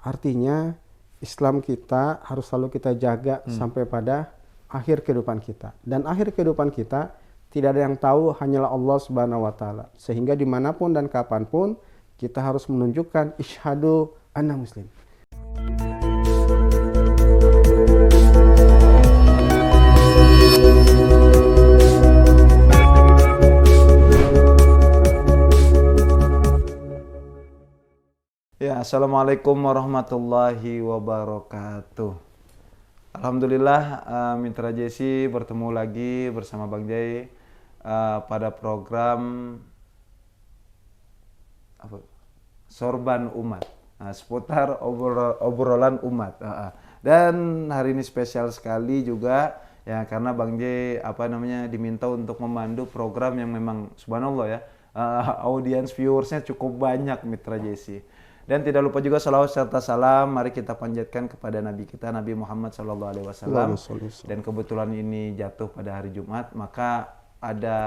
Artinya Islam kita harus selalu kita jaga sampai pada akhir kehidupan kita. Dan akhir kehidupan kita tidak ada yang tahu, hanyalah Allah Subhanahu wa taala. Sehingga dimanapun dan kapanpun kita harus menunjukkan isyhadu anna muslim. Ya, assalamualaikum warahmatullahi wabarakatuh. Alhamdulillah, Mitra Jesi bertemu lagi bersama Bang Jai pada program Sorban Umat, seputar obrolan umat. Dan hari ini spesial sekali juga ya, karena Bang Jai diminta untuk memandu program yang memang subhanallah ya, audiens viewersnya cukup banyak, Mitra Jesi. Dan tidak lupa juga salawat serta salam mari kita panjatkan kepada Nabi kita, Nabi Muhammad SAW. Dan kebetulan ini jatuh pada hari Jumat, maka ada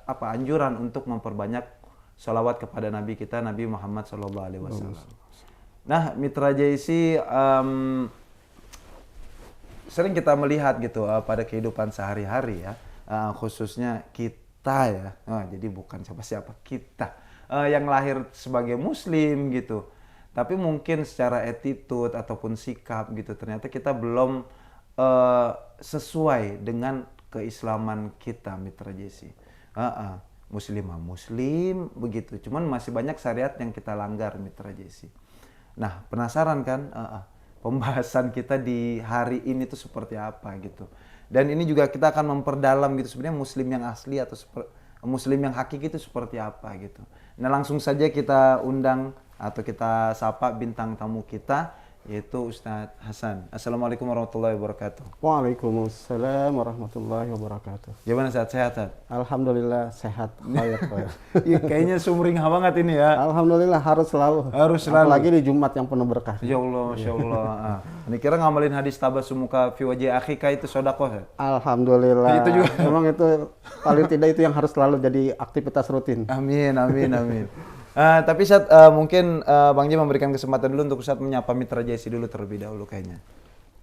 anjuran untuk memperbanyak salawat kepada Nabi kita, Nabi Muhammad SAW. Nah, Mitra JC, sering kita melihat gitu pada kehidupan sehari-hari ya, khususnya kita ya. Jadi bukan siapa-siapa, kita yang lahir sebagai Muslim gitu. Tapi mungkin secara attitude ataupun sikap gitu, ternyata kita belum sesuai dengan keislaman kita, Mitra Jesi. Muslimah muslim begitu, cuman masih banyak syariat yang kita langgar, Mitra Jesi. Nah, penasaran kan pembahasan kita di hari ini tuh seperti apa gitu. Dan ini juga kita akan memperdalam gitu, sebenarnya muslim yang asli atau muslim yang hakiki itu seperti apa gitu. Nah, langsung saja kita undang atau kita sapa bintang tamu kita, yaitu Ustadz Hasan. Assalamualaikum warahmatullahi wabarakatuh. Waalaikumsalam warahmatullahi wabarakatuh. Gimana sehat-sehat? Alhamdulillah sehat. Iya, kayaknya sumringah banget ini ya. Alhamdulillah harus selalu. Harus selalu. Apalagi di Jumat yang penuh berkah. Ya Allah, Masya Allah. Ini kira ngamalin hadis tabasumuka fi wajhi akhika itu sedekah ya? Alhamdulillah. Itu juga. Memang itu paling tidak itu yang harus selalu jadi aktivitas rutin. Amin, amin, amin. Tapi Ustadz, mungkin Bang Jai memberikan kesempatan dulu untuk Ustadz menyapa Mitra Jesi dulu terlebih dahulu kayaknya.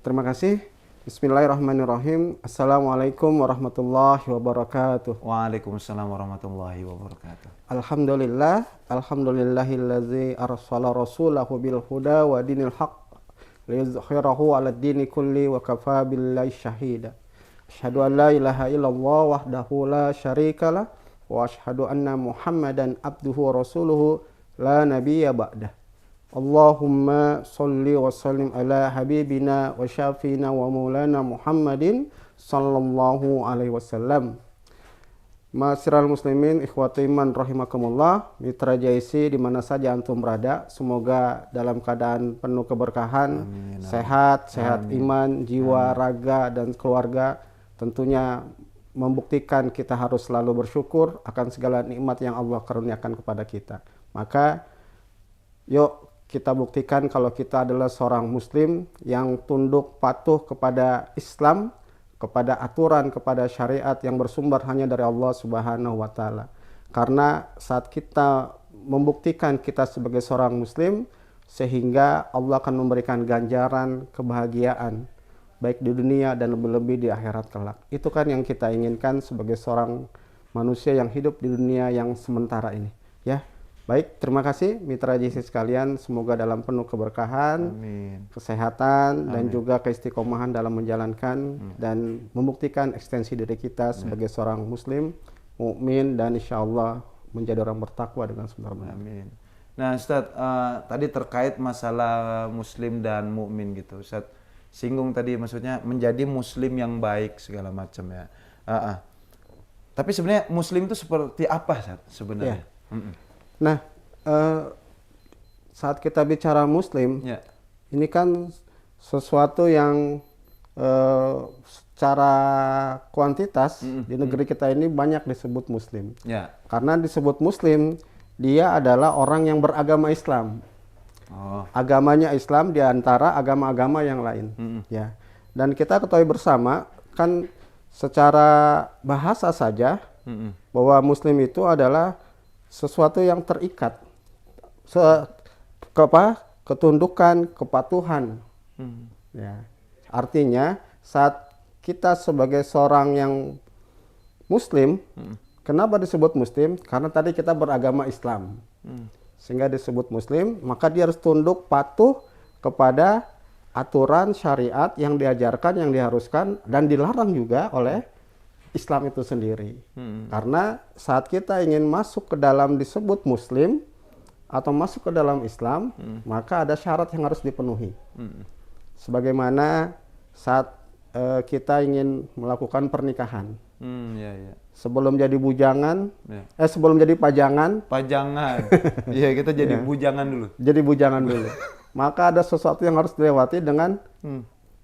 Terima kasih. Bismillahirrahmanirrahim. Assalamualaikum warahmatullahi wabarakatuh. Waalaikumsalam warahmatullahi wabarakatuh. Alhamdulillah. Alhamdulillahillazi arsala rasulahu bil huda wa dinil haqq liyuzhirahu 'alad dini kulli wa kafa billahi syahida. Asyhadu an la ilaha illallah wahdahu la syarikalah wa asyhadu anna Muhammadan abduhu wa rasuluhu la nabiyya ba'dah. Allahumma sholli wa sallim ala habibina wa syafina wa maulana Muhammadin sallallahu alaihi wasallam. Ma'asyiral muslimin, ikhwati iman rahimakumullah, Mitra JC di mana saja antum berada, semoga dalam keadaan penuh keberkahan, amin, sehat iman, jiwa, raga dan keluarga. Tentunya membuktikan kita harus selalu bersyukur akan segala nikmat yang Allah karuniakan kepada kita. Maka yuk kita buktikan kalau kita adalah seorang muslim yang tunduk patuh kepada Islam, kepada aturan, kepada syariat yang bersumber hanya dari Allah Subhanahu wa taala. Karena saat kita membuktikan kita sebagai seorang muslim, sehingga Allah akan memberikan ganjaran kebahagiaan baik di dunia dan lebih-lebih di akhirat kelak. Itu kan yang kita inginkan sebagai seorang manusia yang hidup di dunia yang sementara ini. Ya, baik, terima kasih Mitra JC sekalian. Semoga dalam penuh keberkahan, amin, kesehatan, amin, dan juga keistiqomahan dalam menjalankan dan membuktikan ekstensi diri kita sebagai seorang muslim, mukmin, dan insya Allah menjadi orang bertakwa dengan sebenar-benarnya. Amin. Nah, Ustadz, tadi terkait masalah muslim dan mukmin gitu, Ustadz singgung tadi, maksudnya menjadi muslim yang baik segala macam ya. Tapi sebenarnya muslim itu seperti apa sebenarnya? Ya. Nah, saat kita bicara muslim, ya, ini kan sesuatu yang secara kuantitas di negeri kita ini banyak disebut muslim. Ya. Karena disebut muslim, dia adalah orang yang beragama Islam. Agamanya Islam di antara agama-agama yang lain. Ya. Dan kita ketahui bersama kan secara bahasa saja bahwa muslim itu adalah sesuatu yang terikat ketundukan, kepatuhan. Hmm. Ya. Artinya saat kita sebagai seorang yang Muslim, kenapa disebut Muslim? Karena tadi kita beragama Islam, sehingga disebut Muslim. Maka dia harus tunduk patuh kepada aturan syariat yang diajarkan, yang diharuskan dan dilarang juga oleh Islam itu sendiri. Karena saat kita ingin masuk ke dalam disebut Muslim atau masuk ke dalam Islam, maka ada syarat yang harus dipenuhi. Sebagaimana saat kita ingin melakukan pernikahan, Ya, ya. sebelum jadi bujangan, Ya. sebelum jadi pajangan, Pajangan. Iya, kita jadi bujangan dulu. jadi bujangan dulu. Maka ada sesuatu yang harus dilewati dengan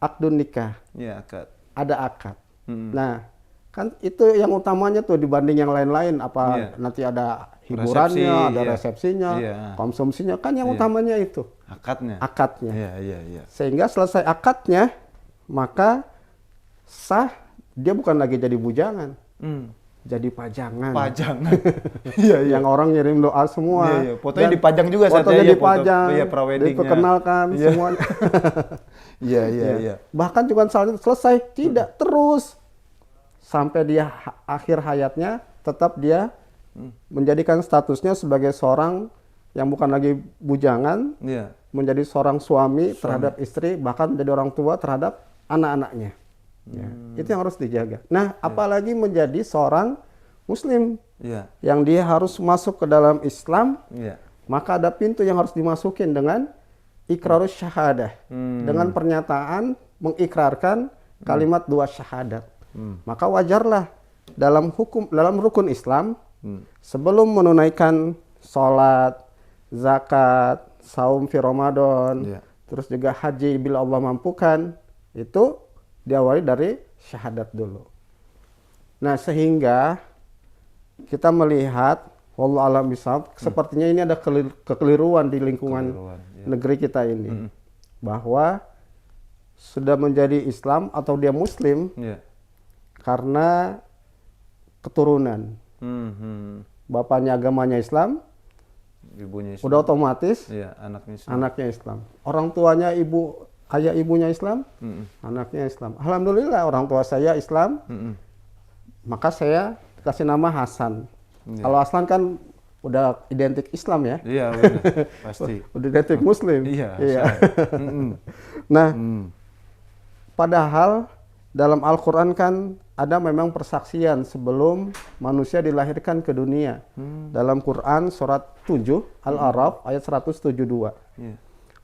akdun nikah, Iya, akad. ada akad. Nah, kan itu yang utamanya tuh dibanding yang lain-lain. Apa nanti ada hiburannya, Resepsi, ada iya. resepsinya, Iya. konsumsinya, kan yang utamanya itu Akadnya. akadnya. Iya, iya, iya. Sehingga selesai akadnya, maka sah, dia bukan lagi jadi bujangan, jadi pajangan. Pajangan. Iya, iya. Yang orang ngirim doa semua. Iya, iya. Fotonya Dan dipajang juga saatnya, fotonya ya, dipajang, foto, iya, praweddingnya. diperkenalkan Iya. semuanya. Iya, iya, iya. Bahkan cuma saat itu selesai, tidak terus sampai dia akhir hayatnya tetap dia menjadikan statusnya sebagai seorang yang bukan lagi bujangan, Iya. menjadi seorang suami terhadap istri, bahkan menjadi orang tua terhadap anak-anaknya. Ya, itu yang harus dijaga. Nah, apalagi menjadi seorang Muslim Iya. yang dia harus masuk ke dalam Islam, Iya. maka ada pintu yang harus dimasukin dengan ikrarus syahadah, dengan pernyataan mengikrarkan kalimat dua syahadat. Maka wajarlah dalam rukun Islam, sebelum menunaikan sholat, zakat, saum fi Ramadan, Iya. terus juga haji bila Allah mampukan, itu diawali dari syahadat dulu. Nah, sehingga kita melihat, wallahu a'lam bishawab, sepertinya ini ada kekeliruan di lingkungan negeri kita ini, bahwa sudah menjadi Islam atau dia Muslim Iya. karena keturunan. Bapaknya agamanya Islam, Ibunya Islam. udah otomatis Iya, anaknya Islam. anaknya Islam. Orang tuanya ayah ibunya Islam, anaknya Islam. Alhamdulillah orang tua saya Islam, maka saya kasih nama Hasan. Kalau Hasan kan udah identik Islam ya, Iya, benar. Pasti. udah identik Muslim. Iya. Nah, padahal dalam Al-Quran kan ada memang persaksian sebelum manusia dilahirkan ke dunia. Dalam Quran surat 7 Al-A'raf ayat 172. Iya.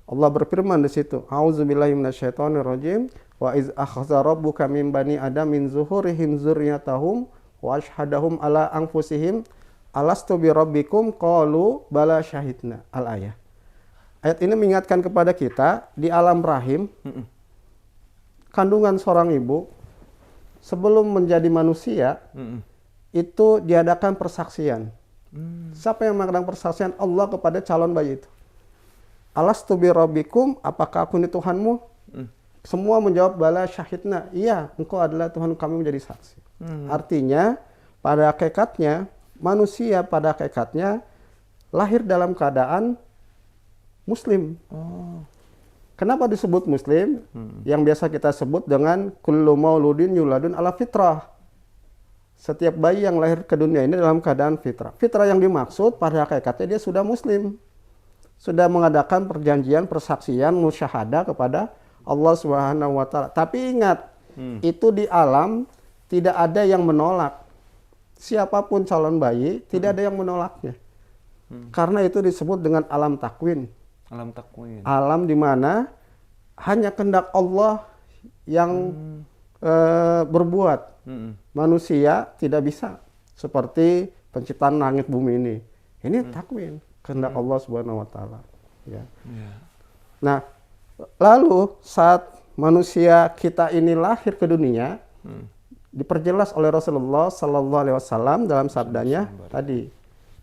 Allah berfirman di situ, A'udzubillahi minasyaitonirrajim, wa iz akhadha rabbuka min bani adam min zuhurihim dzurriyyatahum wa asyhadahum ala anfusihim alastu bi rabbikum qalu bala syahidna. Al-ayah. Ayat ini mengingatkan kepada kita di alam rahim, kandungan seorang ibu sebelum menjadi manusia itu diadakan persaksian. Siapa yang mengadakan persaksian? Allah kepada calon bayi itu. Alastu bi rabbikum, apakah aku ini Tuhanmu? Semua menjawab bala syahidna. Iya, engkau adalah Tuhan kami, menjadi saksi. Artinya pada hakikatnya manusia pada hakikatnya lahir dalam keadaan Muslim. Kenapa disebut Muslim? Yang biasa kita sebut dengan kullu mauludin yuladun ala fitrah. Setiap bayi yang lahir ke dunia ini dalam keadaan fitrah. Fitrah yang dimaksud pada hakikatnya dia sudah Muslim. Sudah mengadakan perjanjian, persaksian, musyahadah kepada Allah Subhanahu wa taala. Tapi ingat, itu di alam tidak ada yang menolak. Siapapun calon bayi, tidak ada yang menolaknya. Karena itu disebut dengan alam takwin. Alam takwin. Alam di mana hanya kehendak Allah yang berbuat. Manusia tidak bisa. Seperti penciptaan langit bumi ini. Ini takwin, kehendak Allah Subhanahu wa taala. Ya. Nah, lalu saat manusia kita ini lahir ke dunia, diperjelas oleh Rasulullah Sallallahu Alaihi Wasallam dalam sabdanya tadi,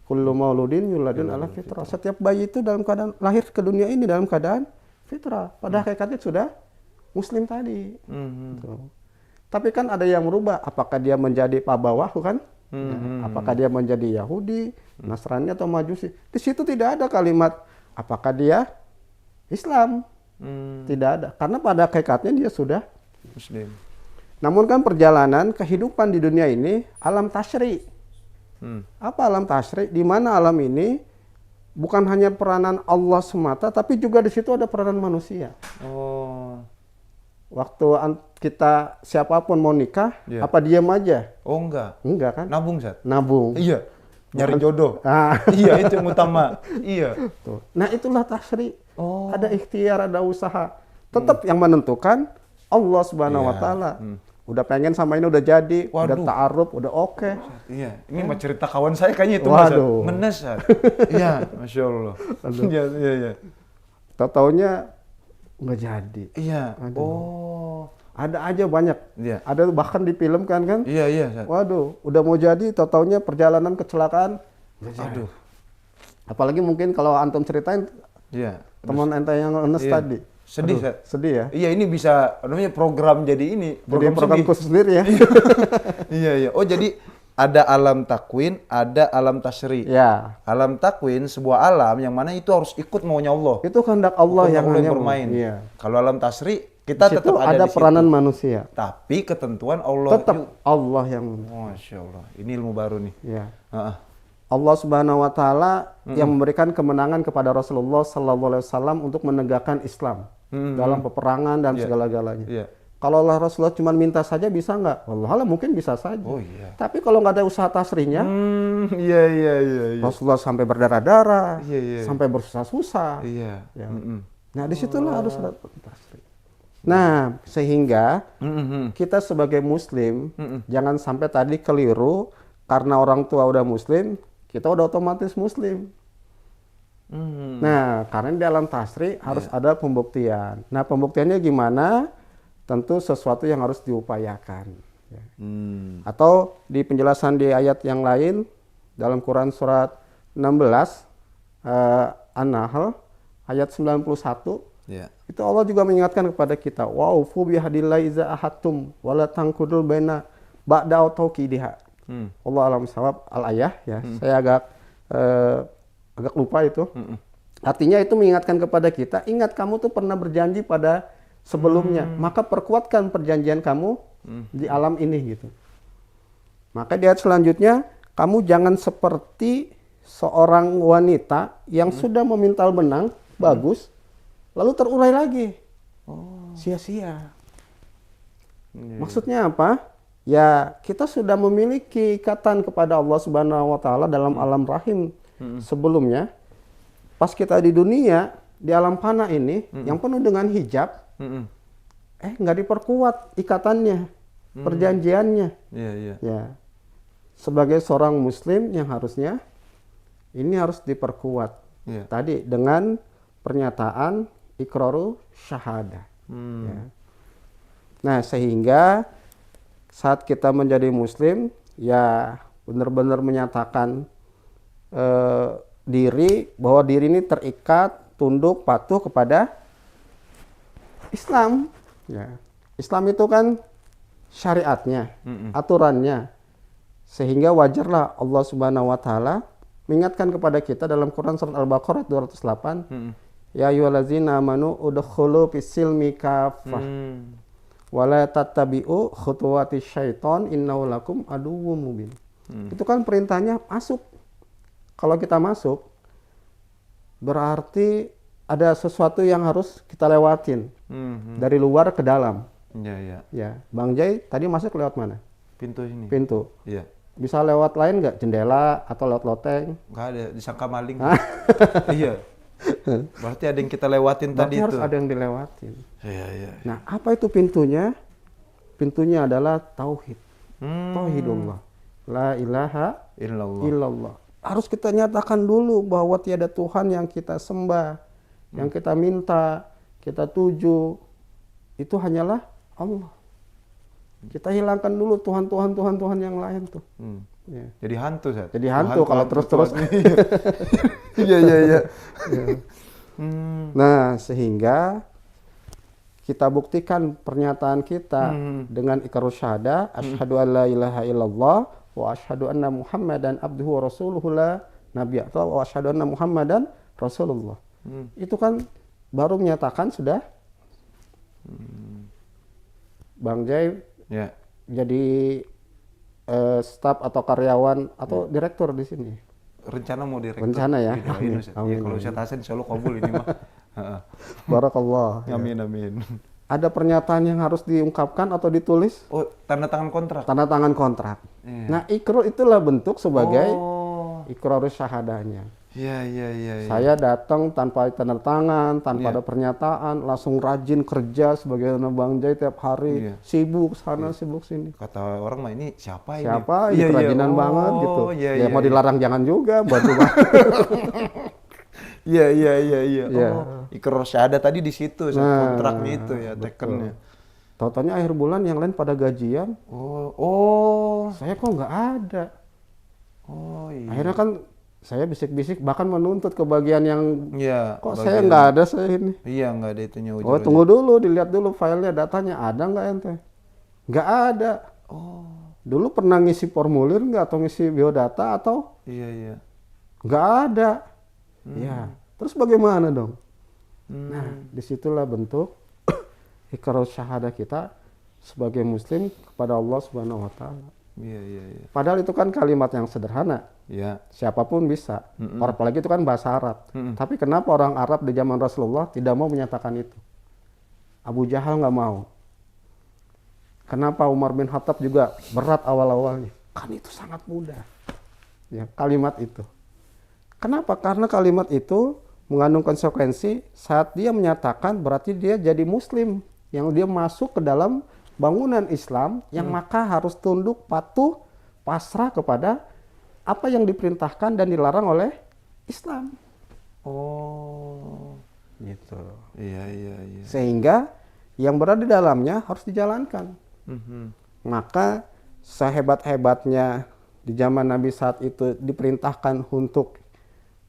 kullu mauludin yuladun ala fitrah. Setiap bayi itu dalam keadaan lahir ke dunia ini dalam keadaan fitrah. Pada hakikatnya sudah Muslim tadi. Gitu. Tapi kan ada yang merubah. Apakah dia menjadi pabawahu kan? Ya. Apakah dia menjadi Yahudi, Nasrani atau Majusi? Di situ tidak ada kalimat apakah dia Islam. Tidak ada. Karena pada hakikatnya dia sudah Muslim. Namun kan perjalanan kehidupan di dunia ini alam tasyri. Apa alam tasyri? Di mana alam ini bukan hanya peranan Allah semata, tapi juga di situ ada peranan manusia. Oh. Waktu kita siapapun mau nikah, Iya. apa diam aja? Oh enggak. Enggak kan? Nabung, Sat? Nabung. Iya. Nyari jodoh. Ah. Iya, itu yang utama. Iya. Tuh. Nah itulah tasyri. Oh. Ada ikhtiar, ada usaha. Tetap yang menentukan Allah Subhanahu wa Iya. taala. Udah pengen sama ini udah jadi, udah Waduh. ta'aruf, udah oke. Iya, ini mah cerita kawan saya kayaknya itu Mas. Waduh. Ngenes, Sat. Iya, Masya Allah. Iya, iya, iya. Tahu-taunya nggak jadi. Iya. Aduh. Oh. Ada aja banyak. Iya. Ada bahkan di film kan. Iya, iya, Sat. Waduh, udah mau jadi, tahu-taunya perjalanan kecelakaan. Nggak jadi. Aduh. Apalagi mungkin kalau antum ceritain Iya. teman ente yang ngenes Iya. tadi. Sedih, Aduh, Sat. sedih ya. Iya, ini bisa namanya program jadi ini. Jadi program sedih. khusus sendiri ya. Iya, iya. Oh, jadi ada alam takwin, ada alam tasyri. Ya. Alam takwin sebuah alam yang mana itu harus ikut maunya Allah. Itu kehendak Allah Bukan yang Allah hanya bermain. Iya. Kalau alam tasyri kita Di situ tetap ada ada di situ. peranan manusia. Tapi ketentuan Allah Tetap juga. Allah yang Masya Allah. Ini ilmu baru nih. ya. Heeh. Allah Subhanahu wa taala yang memberikan kemenangan kepada Rasulullah sallallahu alaihi wasallam untuk menegakkan Islam dalam peperangan dan Iya. segala-galanya. Iya. Kalau Allah Rasulullah cuma minta saja bisa nggak? Wallahualam mungkin bisa saja. Oh iya. Tapi kalau nggak ada usaha tasrinya, Iya, iya, iya, iya. Rasulullah sampai berdarah-darah, Iya, iya. sampai bersusah-susah. Iya. Ya. Mm-mm. Nah disitulah harus ada tasri. Nah sehingga Mm-mm. kita sebagai Muslim jangan sampai tadi keliru karena orang tua udah Muslim, kita udah otomatis Muslim. Mm. Nah, karena di dalam tasri harus ada pembuktian. Nah, pembuktiannya gimana? Tentu sesuatu yang harus diupayakan. Ya. Mm. Atau di penjelasan di ayat yang lain dalam Quran surat 16 An-Nahl ayat 91 Iya. itu Allah juga mengingatkan kepada kita, wa'ufu bihadillahi iza ahadtum wala tangkudul baina ba'da tauqidiha. Allah alam sawab al-ayah ya. Saya agak lupa itu. Artinya itu mengingatkan kepada kita, ingat kamu tuh pernah berjanji pada sebelumnya, maka perkuatkan perjanjian kamu di alam ini gitu. Maka di ayat selanjutnya, kamu jangan seperti seorang wanita yang sudah memintal benang bagus, lalu terurai lagi. Sia-sia. Maksudnya apa? Ya, kita sudah memiliki ikatan kepada Allah Subhanahu wa taala dalam alam rahim sebelumnya. Pas kita di dunia, di alam fana ini yang penuh dengan hijab, nggak diperkuat ikatannya, perjanjiannya. Iya, iya. Ya. Sebagai seorang muslim yang harusnya ini harus diperkuat. Iya. Tadi dengan pernyataan iqraru syahadah. Ya. Nah, sehingga saat kita menjadi muslim ya benar-benar menyatakan diri bahwa diri ini terikat, tunduk, patuh kepada Islam. Ya. Islam itu kan syariatnya, aturannya. Sehingga wajarlah Allah Subhanahu wa taala mengingatkan kepada kita dalam Quran surat Al-Baqarah 208, ya ayyuhallazina amanu udkhulu fis-silmi kaffah wala tattabi'u khutuwati syaiton innahu lakum aduwwum mubin. Itu kan perintahnya masuk. Kalau kita masuk berarti ada sesuatu yang harus kita lewatin dari luar ke dalam. Iya, iya. Ya, Bang Jai tadi masuk lewat mana? Pintu ini. Pintu. Iya. Bisa lewat lain nggak? Jendela atau lewat loteng? Nggak ada, disangka maling. Iya. Berarti ada yang kita lewatin Berarti tadi harus itu. ada yang dilewatin. Iya, iya. Nah, apa itu pintunya? Pintunya adalah tauhid. Tauhidullah. La ilaha Illallah. illallah. Harus kita nyatakan dulu bahwa tiada Tuhan yang kita sembah, yang kita minta, kita tuju. Itu hanyalah Allah. Kita hilangkan dulu Tuhan yang lain tuh. Ya. Jadi hantu, Sat. Jadi hantu kalau terus-terus. Iya, iya, iya. Nah, sehingga kita buktikan pernyataan kita dengan iqrar syahadah, asyhadu an la ilaha illallah wa asyhadu anna Muhammadan abduhu wa rasuluhu la nabiy, atau wa asyhadu anna Muhammadan rasulullah. Itu kan baru menyatakan sudah Bang Jai Ya. jadi staf atau karyawan atau direktur di sini. Rencana mau direktur. Rencana ya. Iya, doain, Ustaz. Amin, Ya, kalau amin. Ustaz Hasan insya Allah kabul ini mah. Heeh. Barakallah. Ya. Amin, amin. Ada pernyataan yang harus diungkapkan atau ditulis? Oh, tanda tangan kontrak. Tanda tangan kontrak. Iya. Nah, ikrar itulah bentuk sebagai Oh. ikrarus syahadahnya. Iya, iya, iya. Iya. Saya datang tanpa tanda tangan, tanpa Iya. ada pernyataan, langsung rajin kerja sebagai Bang Jai tiap hari, Iya. sibuk sana, sibuk sini. Kata orang mah ini siapa ini? Siapa? Iya, Ini kerajinan iya. banget Oh, gitu. Iya, Ya iya, mau iya. dilarang jangan juga, bantu banget. Iya, iya, iya, iya. Iya. Oh, ikrar syahadah tadi di situ, kontraknya itu ya, tekennya. Tau-taunya akhir bulan yang lain pada gajian, Oh, oh, saya kok nggak ada. oh, iya. Akhirnya kan saya bisik-bisik bahkan menuntut ke bagian yang Iya. kok saya nggak ada saya ini. Iya, nggak ada itunya Oh ujung-ujung. tunggu dulu, dilihat dulu filenya, datanya ada nggak ente? Nggak ada. Oh, Dulu pernah ngisi formulir nggak atau ngisi biodata atau iya, iya. nggak ada. Ya, terus bagaimana dong? Hmm. Nah, disitulah bentuk iqrar syahadah kita sebagai muslim kepada Allah Subhanahu wa taala. Iya, iya, iya. Padahal itu kan kalimat yang sederhana. Iya. Siapapun bisa. Orang apalagi itu kan bahasa Arab. Tapi kenapa orang Arab di zaman Rasulullah tidak mau menyatakan itu? Abu Jahal nggak mau. Kenapa Umar bin Khattab juga berat awal-awalnya? Kan itu sangat mudah. Ya, kalimat itu. Kenapa? Karena kalimat itu mengandung konsekuensi saat dia menyatakan berarti dia jadi muslim. Yang dia masuk ke dalam bangunan Islam yang maka harus tunduk, patuh, pasrah kepada apa yang diperintahkan dan dilarang oleh Islam. Oh, Gitu. iya, iya, iya. Sehingga yang berada di dalamnya harus dijalankan. Mhm. Maka sehebat-hebatnya di zaman Nabi saat itu diperintahkan untuk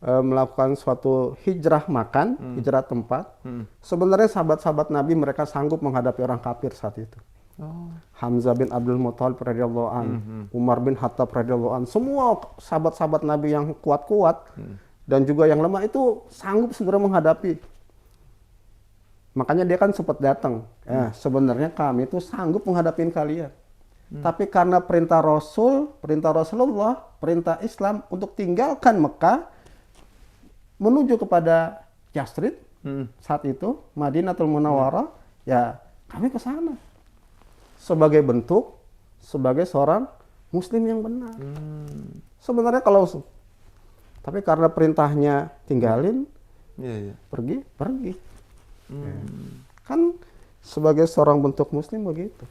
melakukan suatu hijrah makan, hijrah tempat. Sebenarnya sahabat-sahabat Nabi mereka sanggup menghadapi orang kafir saat itu. Oh, Hamzah bin Abdul Muthalib radhiyallahu an, Umar bin Khattab radhiyallahu an, semua sahabat-sahabat Nabi yang kuat-kuat dan juga yang lemah itu sanggup sebenarnya menghadapi. Makanya dia kan sempat datang. Sebenarnya kami itu sanggup menghadapi kalian. Tapi karena perintah Rasul, perintah Rasulullah, perintah Islam untuk tinggalkan Mekah menuju kepada Yasrib saat itu, Madinatul Munawwarah, ya kami ke sana. Sebagai bentuk, sebagai seorang muslim yang benar. Sebenarnya tapi karena perintahnya tinggalin, iya, iya. pergi. Ya. Kan sebagai seorang bentuk muslim begitu.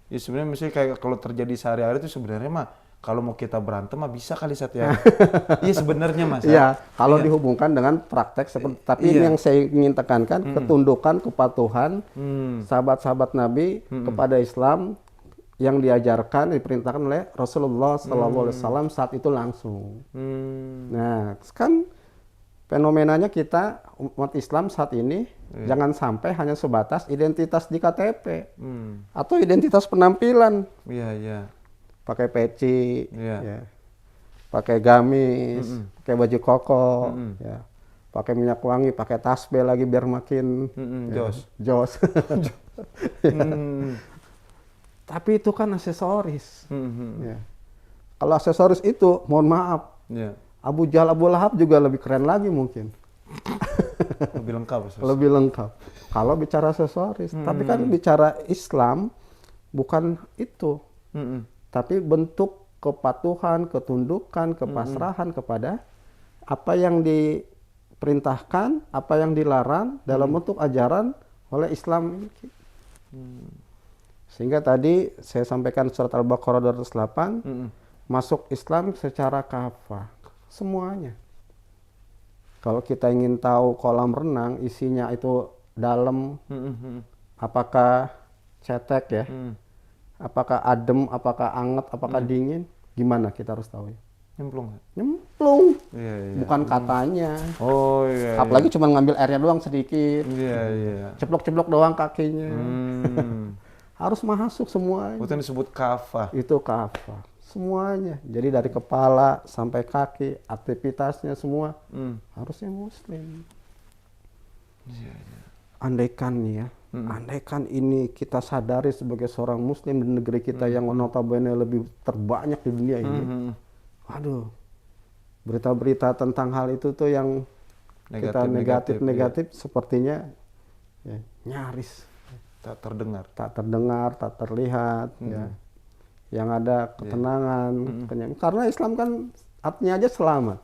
Ya sebenarnya misalnya kayak kalau terjadi sehari-hari itu sebenarnya mah kalau mau kita berantem mah bisa kali satu ya. Iya sebenarnya Mas. Iya, kalau dihubungkan dengan praktek seperti tapi ini yang saya ingin tekankan ketundukan, kepatuhan sahabat-sahabat Nabi kepada Islam yang diajarkan, diperintahkan oleh Rasulullah SAW saat itu langsung. Nah, kan fenomenanya kita umat Islam saat ini jangan sampai hanya sebatas identitas di KTP atau identitas penampilan. Iya, iya. Pakai peci, Iya. ya. Pakai gamis, pakai baju koko, ya. Pakai minyak wangi, pakai tasbih lagi biar makin jos. Tapi itu kan aksesoris. Ya. Kalau aksesoris itu, mohon maaf, Iya. Abu Jahal, Abu Lahab juga lebih keren lagi mungkin. Lebih lengkap. Sus. Lebih lengkap. Kalau bicara aksesoris, tapi kan bicara Islam bukan itu. Tapi bentuk kepatuhan, ketundukan, kepasrahan kepada apa yang diperintahkan, apa yang dilarang dalam bentuk ajaran oleh Islam ini. Sehingga tadi saya sampaikan surat Al-Baqarah 208, masuk Islam secara kafah, semuanya. Kalau kita ingin tahu kolam renang isinya itu dalam, apakah cetek ya, apakah adem, apakah anget, apakah dingin, gimana kita harus tahu ya? Nyemplung. Nyemplung, Iya, iya. bukan katanya. Oh iya. Apalagi cuma ngambil airnya doang sedikit, Iya, iya. ceplok-ceplok doang kakinya. Harus masuk semuanya. Itu yang disebut kafah. Itu kafah, semuanya. Jadi dari kepala sampai kaki, aktivitasnya semua harusnya muslim. Iya, iya. Andaikan nih ya, andaikan ini kita sadari sebagai seorang muslim di negeri kita yang notabene lebih terbanyak di dunia ini. Aduh, berita-berita tentang hal itu tuh yang kita negatif sepertinya ya, nyaris tak terdengar. tak terdengar, tak terlihat, ya. Yang ada ketenangan, karena Islam kan artinya aja selamat.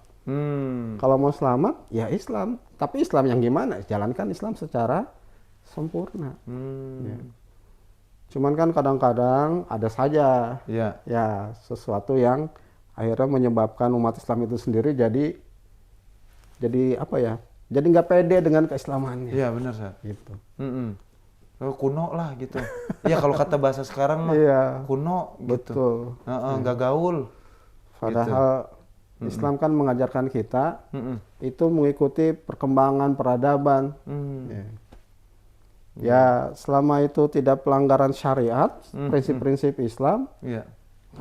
Kalau mau selamat, ya Islam. Tapi Islam yang gimana? Jalankan Islam secara sempurna. Ya. Cuman kan kadang-kadang ada saja ya sesuatu yang akhirnya menyebabkan umat Islam itu sendiri jadi apa ya? Jadi nggak pede dengan keislamannya. Iya benar, Sat. Gitu. Kuno lah gitu. Ya kalau kata bahasa sekarang mah kuno gitu. Betul. Nggak gaul. Padahal Islam kan mengajarkan kita itu mengikuti perkembangan peradaban. Ya selama itu tidak pelanggaran syariat, prinsip-prinsip Islam, nggak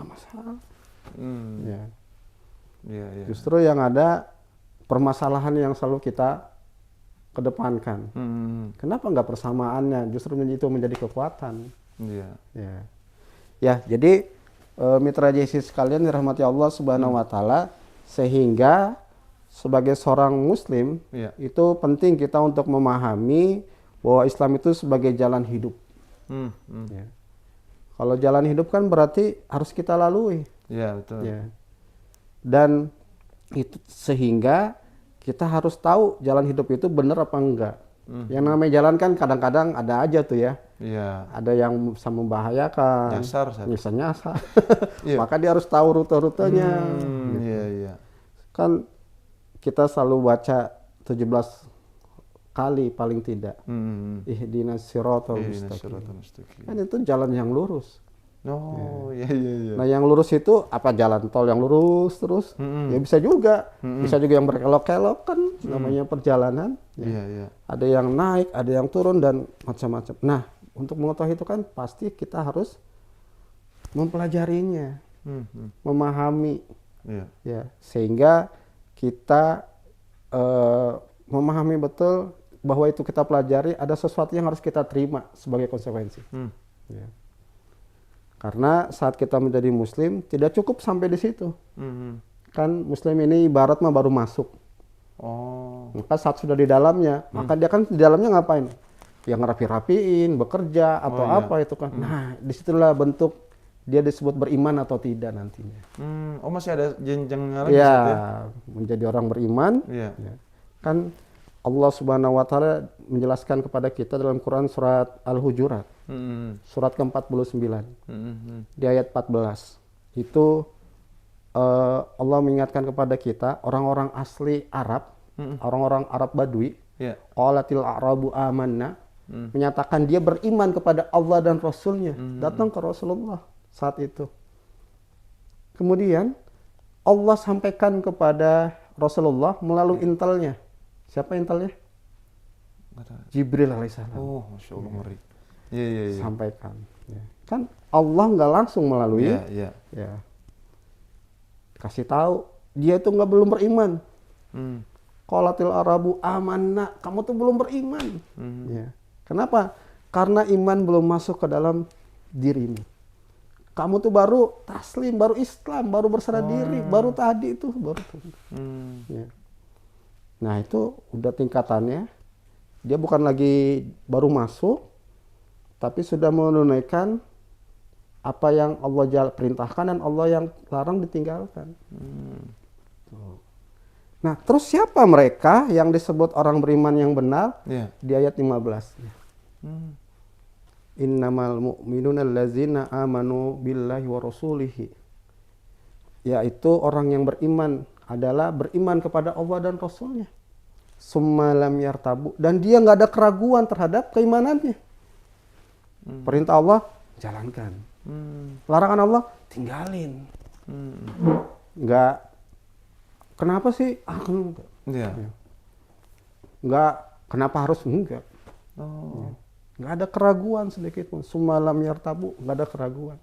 masalah. Justru yang ada permasalahan yang selalu kita kedepankan. Kenapa nggak persamaannya? Justru itu menjadi kekuatan. Ya, jadi mitra JC sekalian dirahmati Allah Subhanahu Wa Taala, sehingga sebagai seorang Muslim itu penting kita untuk memahami bahwa Islam itu sebagai jalan hidup. Ya. Kalau jalan hidup kan berarti harus kita lalui. Iya betul. Ya. Dan itu sehingga kita harus tahu jalan hidup itu benar apa enggak. Yang namanya jalan kan kadang-kadang ada aja tuh ya. Ada yang bisa membahayakan. Bisa nyasar. Maka dia harus tahu rute-rutenya. Gitu. Kan kita selalu baca 17 kali paling tidak. Ihdinas siratal mustaqim. Kan itu jalan yang lurus. Nah yang lurus itu apa? Jalan tol yang lurus terus? Ya bisa juga. Bisa juga yang berkelok-kelok kan, namanya perjalanan. Ada yang naik, ada yang turun dan macam-macam. Nah untuk mengetahui itu kan pasti kita harus mempelajarinya, memahami, ya sehingga kita memahami betul bahwa itu kita pelajari ada sesuatu yang harus kita terima sebagai konsekuensi. Ya. Karena saat kita menjadi Muslim tidak cukup sampai di situ. Kan Muslim ini ibarat mah baru masuk. Maka saat sudah di dalamnya, maka dia kan di dalamnya ngapain? Yang ngerapi-rapiin, bekerja atau apa itu kan. Nah, disitulah bentuk dia disebut beriman atau tidak nantinya. Masih ada jenjangnya lagi? Ya, menjadi orang beriman. Ya. Kan Allah Subhanahu Wa Taala menjelaskan kepada kita dalam Quran surat Al-Hujurat, surat ke-49, di ayat 14. Itu Allah mengingatkan kepada kita orang-orang asli Arab, orang-orang Arab Badui, qalatil a'rabu amanna, menyatakan dia beriman kepada Allah dan Rasulnya, datang ke Rasulullah saat itu. Kemudian Allah sampaikan kepada Rasulullah melalui intelnya. Siapa intelnya? Jibril alaihissalam. Masya Allah, ngeri. Sampaikan. Kan Allah nggak langsung melalui. Kasih tahu dia itu belum beriman. Qalatil arabu amanna, kamu tuh belum beriman. Kenapa? Karena iman belum masuk ke dalam dirimu. Kamu tuh baru taslim, baru Islam, baru berserah diri, baru tadi itu baru. Nah itu udah tingkatannya, dia bukan lagi baru masuk, tapi sudah menunaikan apa yang Allah perintahkan dan Allah yang larang ditinggalkan. Nah terus siapa mereka yang disebut orang beriman yang benar? Di ayat 15. Innamal mu'minuna allazina amanu billahi wa rasulihi. Yaitu orang yang beriman adalah beriman kepada Allah dan Rasulnya. Summa lam yartabu, dan dia nggak ada keraguan terhadap keimanannya. Perintah Allah jalankan, larangan Allah tinggalin. Nggak, kenapa sih? Nggak, kenapa harus enggak? Nggak ada keraguan sedikit pun. Summa lam yartabu, nggak ada keraguan.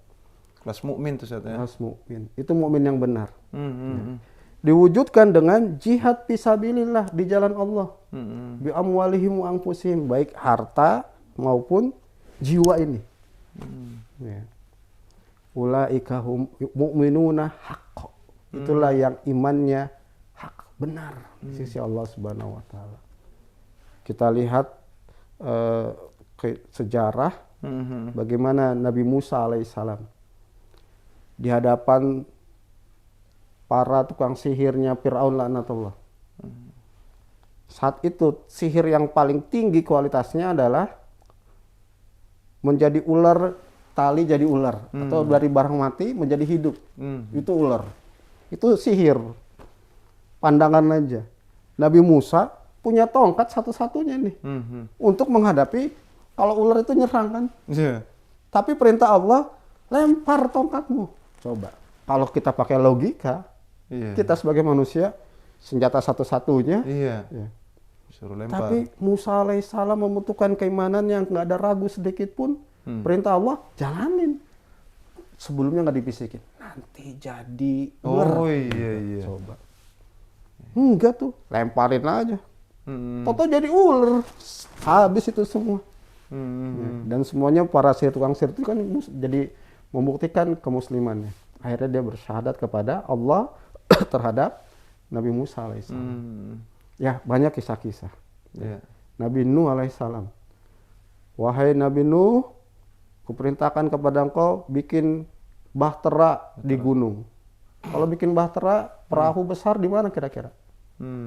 Kelas mukmin tuh saatnya. Kelas mukmin, itu mukmin yang benar. diwujudkan dengan jihad fisabilillah di jalan Allah. Mm-mm. Bi amwalihim wa anfusihim, baik harta maupun jiwa ini. Ya. Ulaika hum mu'minuna haqqo. Itulah yang imannya hak, benar di sisi Allah Subhanahu wa taala. Kita lihat sejarah bagaimana Nabi Musa alaihissalam di hadapan para tukang sihirnya Fir'aun laknatullah. Saat itu sihir yang paling tinggi kualitasnya adalah menjadi ular, tali jadi ular, atau dari barang mati menjadi hidup. Itu ular. Itu sihir. Pandangan aja. Nabi Musa punya tongkat satu-satunya nih untuk menghadapi kalau ular itu nyerang kan. Yeah. Tapi perintah Allah, lempar tongkatmu. Coba. Kalau kita pakai logika, kita sebagai manusia senjata satu-satunya. Iya. Ya. Suruh lempar. Tapi Musa alaihissalam membutuhkan keimanan yang nggak ada ragu sedikit pun. Perintah Allah, jalanin. Sebelumnya nggak dibisikin. Nanti jadi ular. Oh iya. Coba. Enggak tuh, lemparin aja. Toto jadi ular. Habis itu semua. Ya. Dan semuanya para tukang sihir itu kan jadi membuktikan kemuslimannya. Akhirnya dia bersyahadat kepada Allah terhadap Nabi Musa alaihissalam. Ya, banyak kisah-kisah. Yeah. Nabi Nuh alaihissalam. Wahai Nabi Nuh, kuperintahkan kepada engkau bikin bahtera di gunung. Kalau bikin bahtera, perahu besar di mana kira-kira?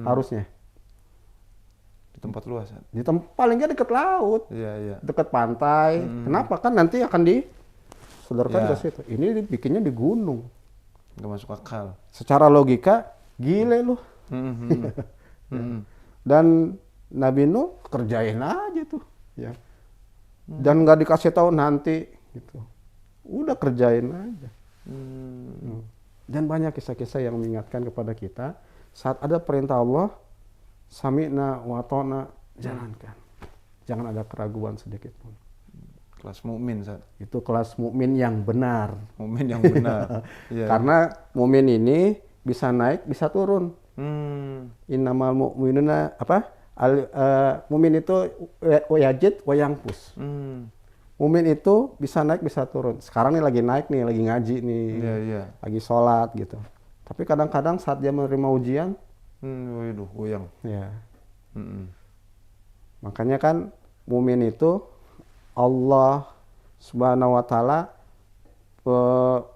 Harusnya Di tempat luas. di paling nggak dekat laut, Iya. dekat pantai. Kenapa? Kan nanti akan disodorkan Ya. ke situ. Ini bikinnya di gunung. Nggak masuk akal. Secara logika, gile lu. Dan Nabi Nuh kerjain aja tuh, ya. Dan nggak dikasih tahu nanti, gitu. Udah kerjain aja. Dan banyak kisah-kisah yang mengingatkan kepada kita saat ada perintah Allah, sami'na wa ta'na, jalankan. Jangan ada keraguan sedikit pun. Kelas mukmin, Ustaz. Itu kelas mukmin yang benar. Mukmin yang benar. Iya. Karena mukmin ini bisa naik, bisa turun. Innamal mu'minuna mukmin itu wayajid wayangpus. Mukmin itu bisa naik, bisa turun. Sekarang nih lagi naik nih, lagi ngaji nih. Iya. Lagi sholat gitu. Tapi kadang-kadang saat dia menerima ujian, Waduh, goyang. ya. Makanya kan mukmin itu Allah Subhanahu wa taala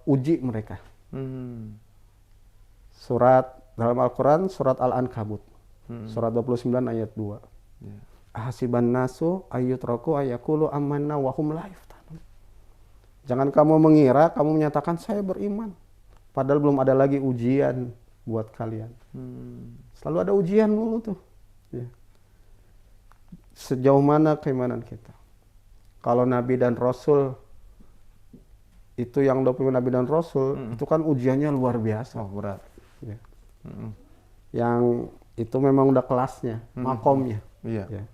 uji mereka. Surat dalam Al-Qur'an surat Al-Ankabut. Surat 29 ayat 2. Yeah. Ahasiban nasu ayyutraku ayyaqulu amanna wa hum la yuftanun. Jangan kamu mengira, kamu menyatakan saya beriman. Padahal belum ada lagi ujian buat kalian. Selalu ada ujian dulu tuh. Ya. Sejauh mana keimanan kita? Kalau Nabi dan Rasul itu yang 20 Nabi dan Rasul itu kan ujiannya luar biasa. Oh, berat. Ya. Yang itu memang udah kelasnya, makomnya. Iya. Ya.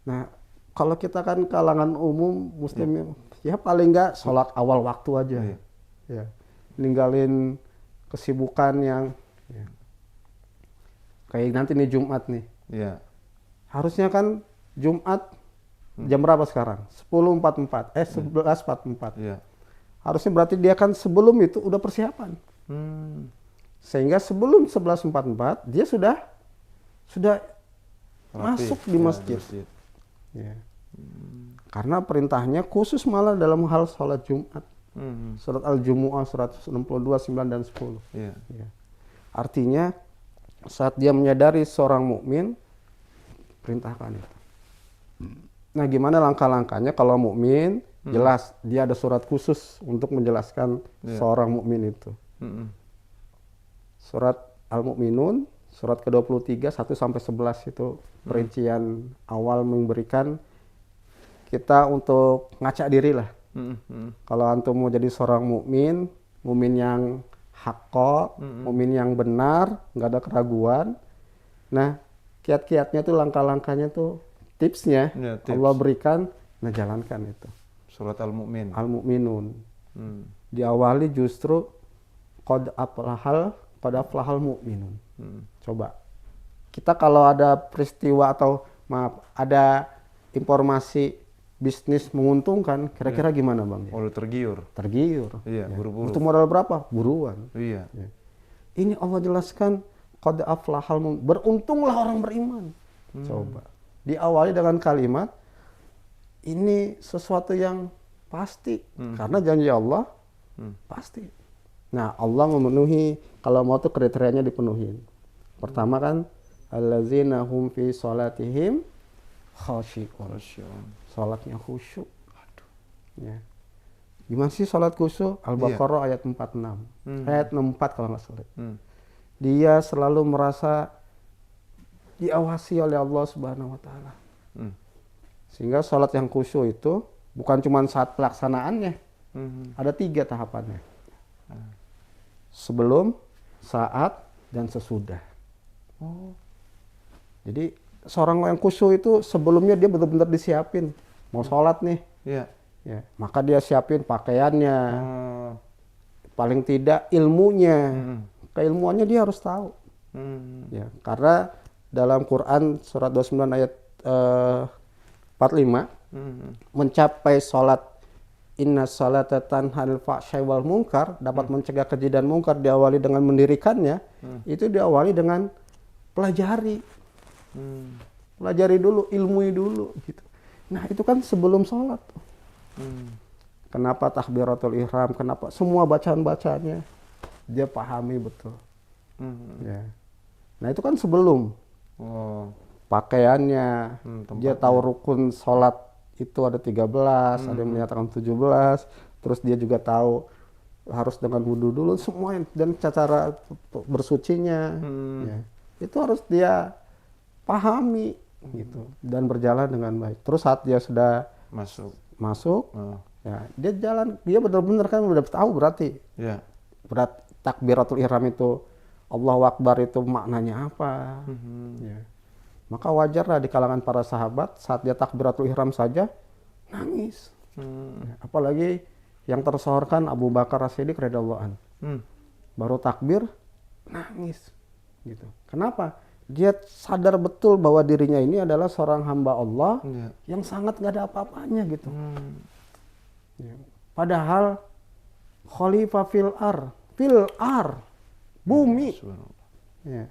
Nah, kalau kita kan kalangan umum muslim ya paling nggak sholat awal waktu aja. Iya. Ya. Ninggalin kesibukan yang kayak nanti nih Jumat nih. Iya. Harusnya kan Jumat jam berapa sekarang? 10.44. 11.44. Iya. Harusnya berarti dia kan sebelum itu udah persiapan. Sehingga sebelum 11.44 dia sudah Rapi. masuk di Ya, masjid. Ya. Karena perintahnya khusus malah dalam hal sholat Jumat. Surat Al-Jumu'ah 162, 9 dan 10. Iya. Ya. Artinya saat dia menyadari seorang mukmin, perintahkan itu. Nah, gimana langkah-langkahnya kalau mukmin? Jelas dia ada surat khusus untuk menjelaskan seorang mukmin itu. Surat Al-Mu'minun, surat ke-23 1 sampai 11 itu perincian awal memberikan kita untuk ngaca diri lah. Kalau antum mau jadi seorang mukmin, mukmin yang haqqo, mukmin yang benar, nggak ada keraguan. Nah, kiat-kiatnya tuh langkah-langkahnya tuh tipsnya Ya, tips. Allah berikan, nah jalankan itu. Surat Al-Mu'min. Al-Mu'minun. Diawali justru qad qad aflahal mu'minun. Coba. Kita kalau ada peristiwa atau maaf, ada informasi bisnis menguntungkan, kira-kira gimana Bang? Oh, lu tergiur. Tergiur. Iya, buru-buru. Butuh modal berapa? Buruan. Iya. Ya. Ini Allah jelaskan qad aflahal mu'min. Beruntunglah orang beriman. Coba. Diawali dengan kalimat ini sesuatu yang pasti karena janji Allah pasti. Nah, Allah memenuhi kalau mau tuh kriterianya dipenuhin. Pertama kan allazina hum fi sholatihim khashi'un. Salatnya khusyuk. Ya. Gimana sih salat khusyuk? Al-Baqarah ayat 46. Ayat 64 kalau nggak salah. Dia selalu merasa diawasi oleh Allah Subhanahu wa taala. Sehingga salat yang khusyuk itu bukan cuma saat pelaksanaannya. Ada 3 tahapannya. Sebelum, saat, dan sesudah. Jadi seorang yang khusyuk itu sebelumnya dia benar-benar disiapin. Mau sholat nih. Iya. Ya, maka dia siapin pakaiannya. Paling tidak ilmunya. Keilmuannya dia harus tahu. Ya, karena dalam Quran surat 29 ayat 45 mencapai sholat inna sholata tanhanil fahsya'i wal munkar, dapat mencegah keji dan mungkar, diawali dengan mendirikannya. Itu diawali dengan pelajari. Pelajari dulu, ilmui dulu gitu. Nah, itu kan sebelum sholat. Kenapa takbiratul ihram, kenapa semua bacaan-bacaannya dia pahami betul. Ya. Nah, itu kan sebelum. Pakaiannya, dia tahu rukun sholat itu ada 13, ada yang menyatakan 17, terus dia juga tahu harus dengan wudhu dulu semua, dan cara bersucinya. Ya. Itu harus dia pahami gitu dan berjalan dengan baik. Terus saat dia sudah masuk, ya dia jalan, dia benar-benar kan udah tahu berarti. Ya. Berat takbiratul ihram itu Allahu Akbar itu maknanya apa. Ya. Maka wajarlah di kalangan para sahabat saat dia takbiratul ihram saja nangis. Ya, apalagi yang tersohorkan Abu Bakar As-Siddiq radhiyallahu anhu. Baru takbir nangis gitu. Kenapa? Dia sadar betul bahwa dirinya ini adalah seorang hamba Allah yang sangat nggak ada apa-apanya gitu. Ya. Padahal khalifah fil ar bumi. Ya.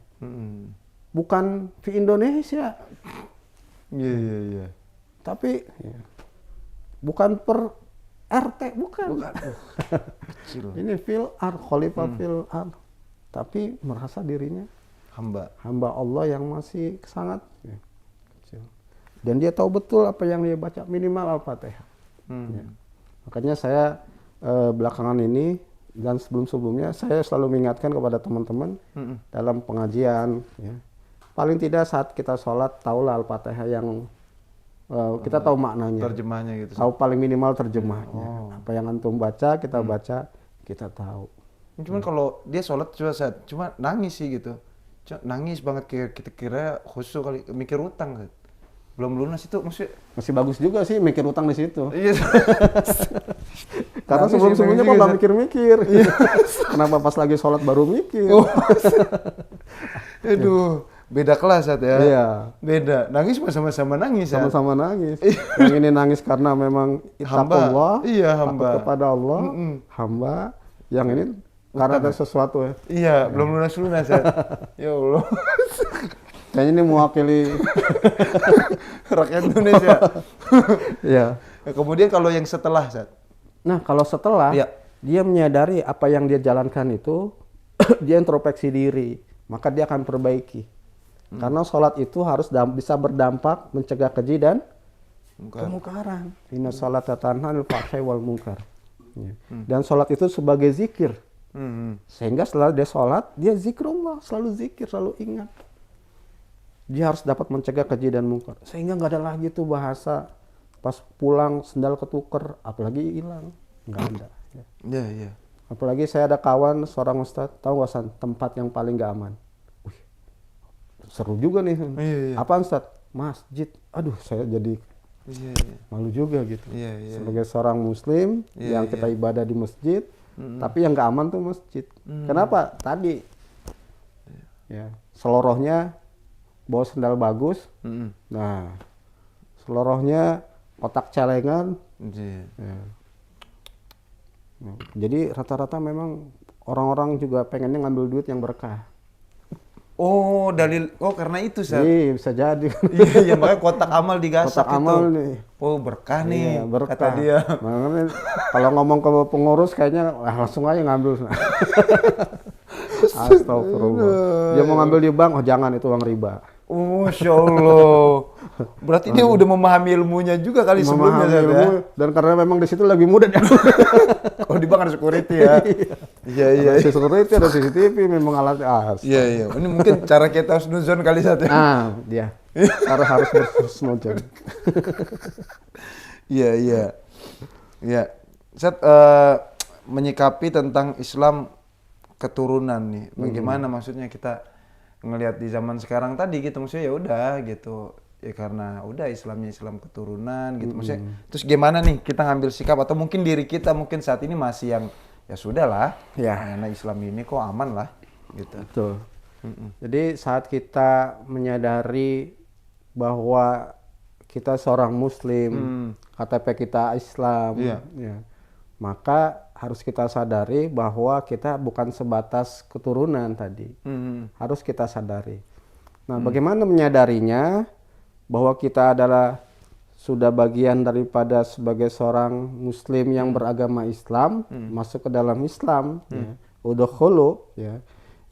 Bukan di Indonesia. Iya. Tapi ya, bukan per RT, bukan. Kecil. Ini fil ar, khalifah fil ar. Tapi merasa dirinya hamba Allah yang masih sangat kecil. Dan dia tahu betul apa yang dia baca, minimal Al-Fatihah. Ya. Makanya saya belakangan ini dan sebelum-sebelumnya saya selalu mengingatkan kepada teman-teman dalam pengajian, ya. Paling tidak saat kita sholat tahulah Al-Fatihah yang kita tahu maknanya. Terjemahnya gitu. Tahu paling minimal terjemahnya. Apa yang antum baca, kita baca, kita tahu. Cuman kalau dia sholat cuma nangis sih gitu. Nangis banget, kayak kita kira khusyuk kali, mikir utang kan. Belum lunas itu maksudnya. Masih bagus juga sih mikir utang di situ. Iya. Karena sebelum-sebelumnya kok nggak mikir-mikir. Kenapa pas lagi sholat baru mikir? Aduh, beda kelas ya. Iya. Beda. Nangis sama-sama nangis ya. Sama-sama nangis. Yang ini nangis karena memang ittaqullah. Iya, hamba. Takut kepada Allah. Hamba. Yang ini karena ada sesuatu ya. Iya, belum lunas-lunas ya. Ya Allah. Kayaknya ini mewakili rakyat Indonesia. Iya. Kemudian kalau yang setelah, Sat? Nah, kalau setelah dia menyadari apa yang dia jalankan itu, dia introspeksi diri, maka dia akan perbaiki. Karena sholat itu harus bisa berdampak mencegah keji dan kemungkaran. Inna sholata tanha 'anil fahsya'i wal munkar. Dan sholat itu sebagai zikir. Sehingga setelah dia sholat, dia zikrullah, selalu zikir, selalu ingat. Dia harus dapat mencegah keji dan mungkar. Sehingga nggak ada lagi tuh bahasa pas pulang sendal ketuker, apalagi hilang. Nggak ada. Iya. Apalagi saya ada kawan seorang ustadz, tahu nggak San, tempat yang paling nggak aman. Wih, seru juga nih. Iya. Apaan Ustadz? Masjid. Aduh, saya jadi malu juga gitu. Iya. Sebagai seorang muslim yang kita ibadah di masjid, tapi yang nggak aman tuh masjid. Kenapa? Tadi ya. Selorohnya bawa sendal bagus. Nah, selorohnya otak celengan. Iya. Ya. Jadi rata-rata memang orang-orang juga pengennya ngambil duit yang berkah. Oh, karena itu, Sat. Iya, bisa jadi. Iya, iya, makanya kotak amal digasak Kotak amal itu. nih. Oh, berkah nih, Iya, berkah. kata dia. Makanya kalau ngomong ke pengurus kayaknya langsung aja ngambil. Astagfirullah. Dia mau ngambil di bank, oh jangan, itu uang riba. Oh, Masya Allah. Berarti dia udah memahami ilmunya juga kali sebelumnya, Sat, ya? Dan karena memang di situ lebih mudah dia. Oh, di bank ada security ya? Iya, iya. Ada security, ada CCTV, memang alatnya. Iya, iya. Ini mungkin cara kita husnuzon kali, Sat, ya? Dia. Harus berhusnuzon. Iya, iya. Iya. Sat, menyikapi tentang Islam keturunan nih. Bagaimana maksudnya kita ngelihat di zaman sekarang tadi gitu, maksudnya ya udah gitu. Ya karena udah Islamnya Islam keturunan gitu. Maksudnya terus gimana nih kita ngambil sikap, atau mungkin diri kita mungkin saat ini masih yang ya sudahlah. Ya. Karena Islam ini kok aman lah gitu. Betul. Jadi saat kita menyadari bahwa kita seorang Muslim, KTP kita Islam, Iya. ya, maka harus kita sadari bahwa kita bukan sebatas keturunan tadi. Harus kita sadari. Nah, bagaimana menyadarinya bahwa kita adalah sudah bagian daripada sebagai seorang Muslim yang beragama Islam, masuk ke dalam Islam, ya, udkhulu, ya,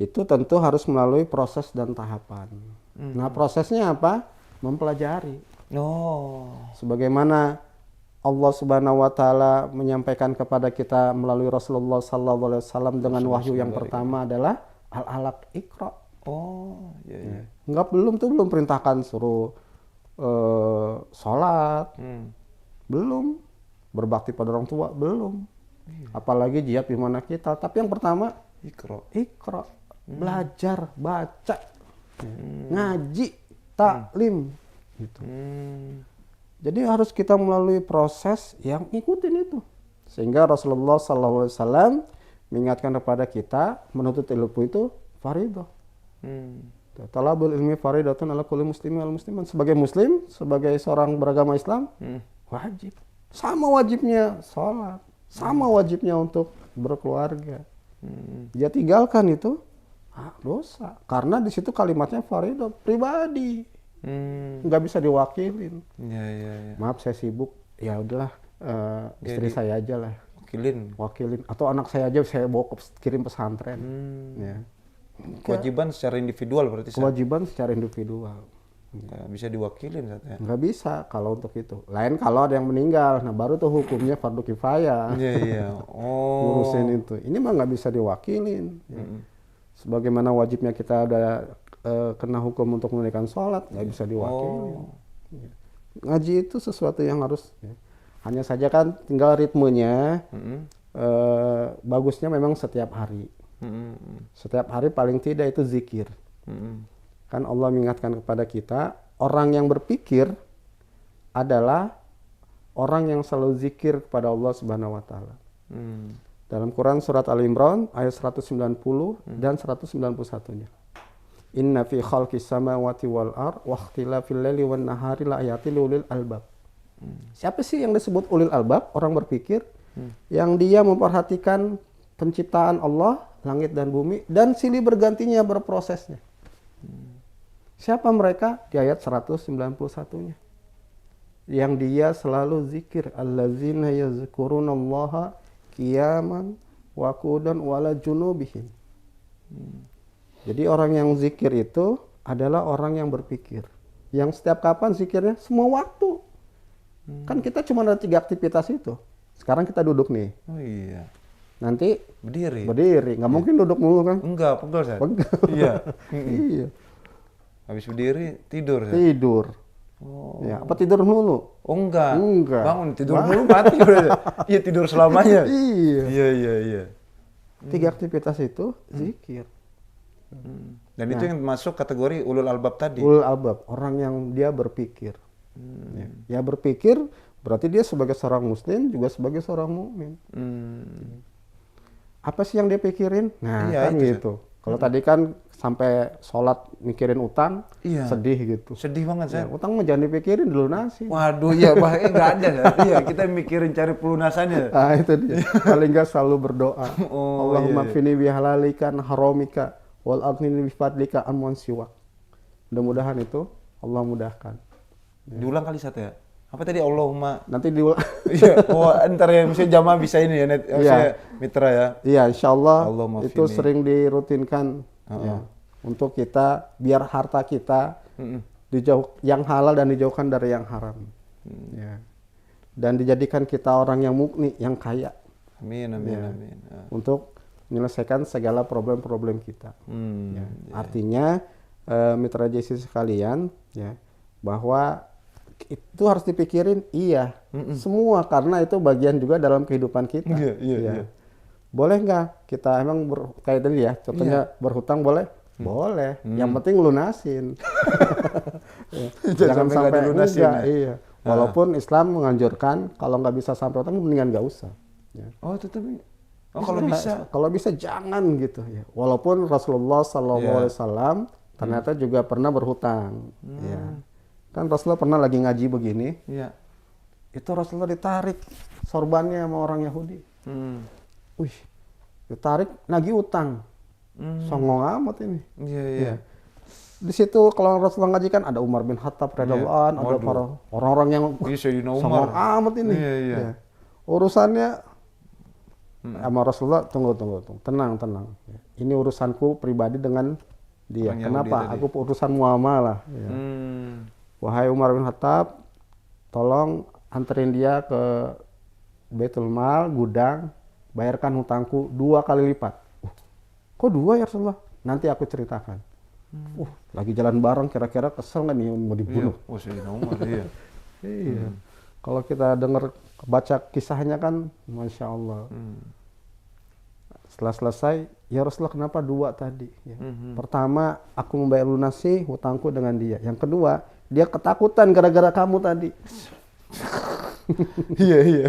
itu tentu harus melalui proses dan tahapan. Nah, prosesnya apa? Mempelajari. Sebagaimana Allah Subhanahu wa taala menyampaikan kepada kita melalui Rasulullah sallallahu alaihi wasallam dengan wahyu yang pertama adalah al-alaq, Iqra. Oh, iya, iya. Enggak, belum perintahkan suruh sholat. Belum. Berbakti pada orang tua, belum. Apalagi jihad di mana kita. Tapi yang pertama Iqra. Belajar, baca. Ngaji, taklim gitu. Jadi harus kita melalui proses yang ngikutin itu. Sehingga Rasulullah SAW mengingatkan kepada kita, menuntut ilmu itu faridah. Talabul ilmi faridatun ala kulli muslimin wal musliman. Sebagai muslim, sebagai seorang beragama Islam, wajib. Sama wajibnya sholat, sama wajibnya untuk berkeluarga. Dia tinggalkan itu, dosa. Karena di situ kalimatnya faridah, pribadi. Nggak bisa diwakilin. Iya. Maaf saya sibuk, ya udahlah, istri saya aja lah wakilin, atau anak saya aja saya bawa kirim pesantren. Ya. Kewajiban secara individual berarti. Kewajiban secara individual. Nggak bisa diwakilin, ya? Nggak bisa kalau untuk itu. Lain kalau ada yang meninggal, nah baru tuh hukumnya fardu kifayah. Iya. Oh. Ngurusin itu. Ini mah nggak bisa diwakilin. Ya. Sebagaimana wajibnya kita ada kena hukum untuk menunaikan sholat, nggak bisa diwakili. Ngaji itu sesuatu yang harus, ya. Hanya saja kan tinggal ritmenya. Bagusnya memang setiap hari. Setiap hari paling tidak itu zikir. Kan Allah mengingatkan kepada kita, orang yang berpikir adalah orang yang selalu zikir kepada Allah Subhanahu wa taala. Dalam Quran surat Al-Imran ayat 190 dan 191-nya. Inna fi khalqis samawati wal ard wa ikhtilafil laili wan nahari la ayatil ulil albab. Siapa sih yang disebut ulil albab? Orang berpikir yang dia memperhatikan penciptaan Allah, langit dan bumi, dan silih bergantinya berprosesnya. Siapa mereka? Di ayat 191-nya. Yang dia selalu zikir, allazina yazkurunallaha qiyaman wa qu'udan wa ala junubihim. Jadi orang yang zikir itu adalah orang yang berpikir. Yang setiap kapan zikirnya? Semua waktu. Kan kita cuma ada 3 aktivitas itu. Sekarang kita duduk nih. Oh iya. Nanti berdiri. Nggak mungkin duduk mulu kan? Enggak, pegel saya. Pegel. Iya. Iya. Habis berdiri tidur. Tidur. Oh. Ya, apa tidur mulu? Oh enggak. Bangun tidur Bangun. mulu mati udah. Iya, tidur selamanya. Iya. Iya. 3 aktivitas itu zikir. Dan itu yang masuk kategori ulul albab tadi. Ulul albab, orang yang dia berpikir. Ya berpikir berarti dia sebagai seorang muslim juga sebagai seorang mukmin. Apa sih yang dia pikirin? Nah, iya, kan itu, gitu. Kalau tadi kan sampai sholat mikirin utang, Iya. sedih gitu. Sedih banget, Ya, Sat. utang mah jangan dipikirin, dilunasin. Waduh, ya bahaya nggak ada, Sat. Iya, kita mikirin cari pelunasannya. Ah, itu dia. Paling nggak selalu berdoa. Oh, Allahumma iya, iya. fini bihalalika an haramika wal aghnini bifadlika amwan siwak. Mudah-mudahan itu Allah mudahkan. Diulang kali, Sat, ya. Apa tadi Allahumma? Nanti Iya, oh, ntar yang misalnya jamaah bisa ini ya, net, Iya. mitra ya. iya, insya Allah Allahumma itu fini. sering dirutinkan ya, untuk kita biar harta kita dijauh yang halal dan dijauhkan dari yang haram. Ya. Dan dijadikan kita orang yang mukni, yang kaya Amin, amin, Ya. amin. Ah. untuk menyelesaikan segala problem-problem kita. Ya. Artinya mitra JC sekalian ya, bahwa itu harus dipikirin iya semua karena itu bagian juga dalam kehidupan kita. Iya, iya, Ya. iya. Boleh nggak kita emang kayak tadi ya contohnya berhutang boleh? Boleh. Yang penting lunasin. Ya. Jangan sampai nggak sampai dilunasin, enggak. ya. Iya. Walaupun Islam menganjurkan kalau nggak bisa sampai utang mendingan nggak usah. Ya. Oh, tetap. Oh, kalau bisa. Kalau bisa jangan gitu ya. Walaupun Rasulullah SAW ternyata juga pernah berhutang. Ya. Kan Rasulullah pernah lagi ngaji begini, Iya. itu Rasulullah ditarik sorbannya sama orang Yahudi. Wih, ditarik nagih utang. Songong amat ini. Iya, iya. Ya. Di situ kalau Rasulullah ngaji kan ada Umar bin Khattab radhiyallahu anhu, ada Waduh. para orang-orang yang Iya, Sayyidina Umar. songong amat ini. Iya, iya. Ya. Urusannya sama Rasulullah, tunggu. Tenang. Ya. Ini urusanku pribadi dengan dia. Orang Yahudi Kenapa? tadi. Aku urusan muamalah. Ya. Wahai Umar bin Khattab, tolong anterin dia ke Baitul Mal, gudang, bayarkan hutangku 2 kali lipat. Kok 2 ya Rasulullah? Nanti aku ceritakan. Lagi jalan bareng, kira-kira kesel nggak nih mau dibunuh? Iya. Oh, Sayyidina Umar, iya. Iya. Kalau kita dengar baca kisahnya kan, masya Allah. Setelah selesai, ya Rasulullah kenapa 2 tadi? Ya. Pertama, aku membayar lunasi hutangku dengan dia. Yang kedua, dia ketakutan gara-gara kamu tadi. Iya.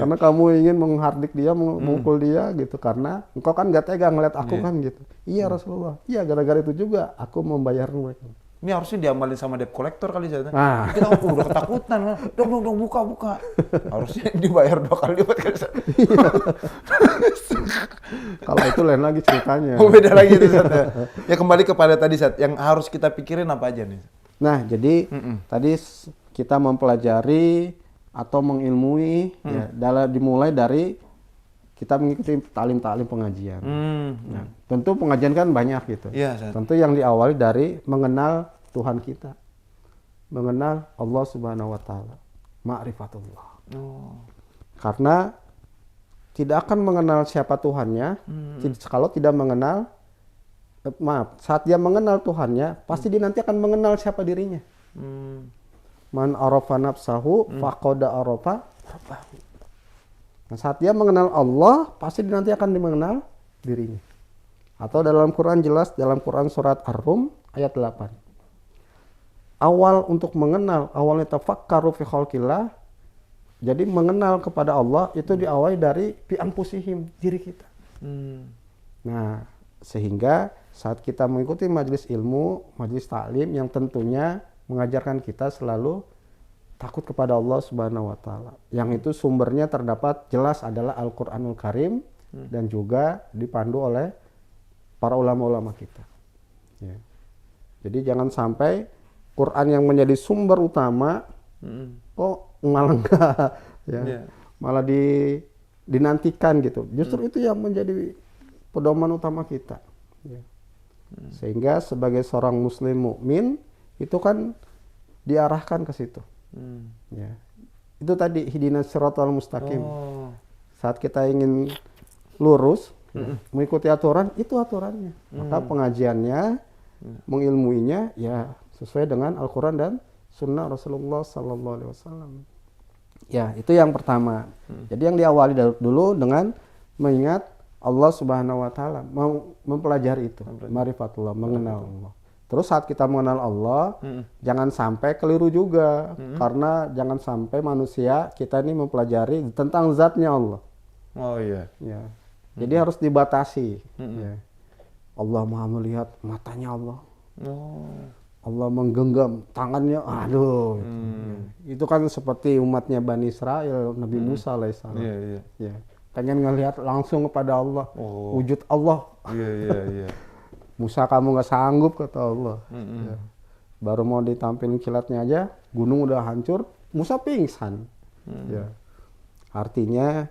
Karena kamu ingin menghardik dia, memukul dia gitu. Karena engkau kan gak tega ngeliat aku kan gitu. Iya Rasulullah. Iya gara-gara itu juga aku membayar mereka. Ini harusnya diamalin sama debt collector kali, Sat. Nah. Kita udah ketakutan. Dong, buka. Harusnya dibayar 2 kali lipat kali, Sat. Kalau itu lain lagi ceritanya. Oh, beda lagi tuh, Sat. Ya kembali kepada tadi, Sat. Yang harus kita pikirin apa aja nih? Nah, jadi tadi kita mempelajari atau mengilmui ya, dimulai dari kita mengikuti talim-talim pengajian. Nah, tentu pengajian kan banyak gitu. Iya, Sat. Tentu yang diawali dari mengenal Tuhan kita. Mengenal Allah Subhanahu wa taala. Ma'rifatullah. Oh. Karena tidak akan mengenal siapa Tuhannya kalau tidak mengenal saat dia mengenal Tuhannya, pasti dia nanti akan mengenal siapa dirinya. Man arafa nafsahu faqad arafa rabbahu. Nah, saat dia mengenal Allah, pasti dia nanti akan mengenal dirinya. Atau dalam Quran jelas, dalam Quran surat Ar-Rum ayat 8. Awal untuk mengenal, awalnya tafakkaru fi khalqillah. Jadi mengenal kepada Allah itu diawali dari fi anfusihim, diri kita. Nah, sehingga saat kita mengikuti majelis ilmu, majelis taklim yang tentunya mengajarkan kita selalu takut kepada Allah Subhanahu wa taala. Yang itu sumbernya terdapat jelas adalah Al-Qur'anul Karim dan juga dipandu oleh para ulama-ulama kita. Ya. Jadi jangan sampai Quran yang menjadi sumber utama kok malah enggak ya. Malah dinantikan gitu. Justru itu yang menjadi pedoman utama kita. Ya. Sehingga sebagai seorang muslim mukmin itu kan diarahkan ke situ. Ya. Itu tadi hidinas siratal mustaqim. Saat kita ingin lurus, mengikuti aturan, itu aturannya. Maka pengajiannya, mengilmuinya ya sesuai dengan Al-Quran dan Sunnah Rasulullah Sallallahu Alaihi Wasallam. Ya, itu yang pertama. Jadi yang diawali dulu dengan mengingat Allah Subhanahu Wa Taala, mempelajari itu, ma'rifatullah, mengenal Allah. Terus saat kita mengenal Allah, jangan sampai keliru juga, karena jangan sampai manusia kita ini mempelajari tentang zatnya Allah. Oh iya. Ya. Jadi harus dibatasi. Ya. Allah Maha melihat, matanya Allah. Oh. Allah menggenggam tangannya, aduh. Itu kan seperti umatnya Bani Israel, Nabi Musa alaihissalam. Iya, iya. Ya, pengen ngelihat langsung kepada Allah, Oh. wujud Allah. Iya, iya, iya. Musa, kamu nggak sanggup, kata Allah. Ya. Baru mau ditampilin kilatnya aja, gunung udah hancur, Musa pingsan. Ya. Artinya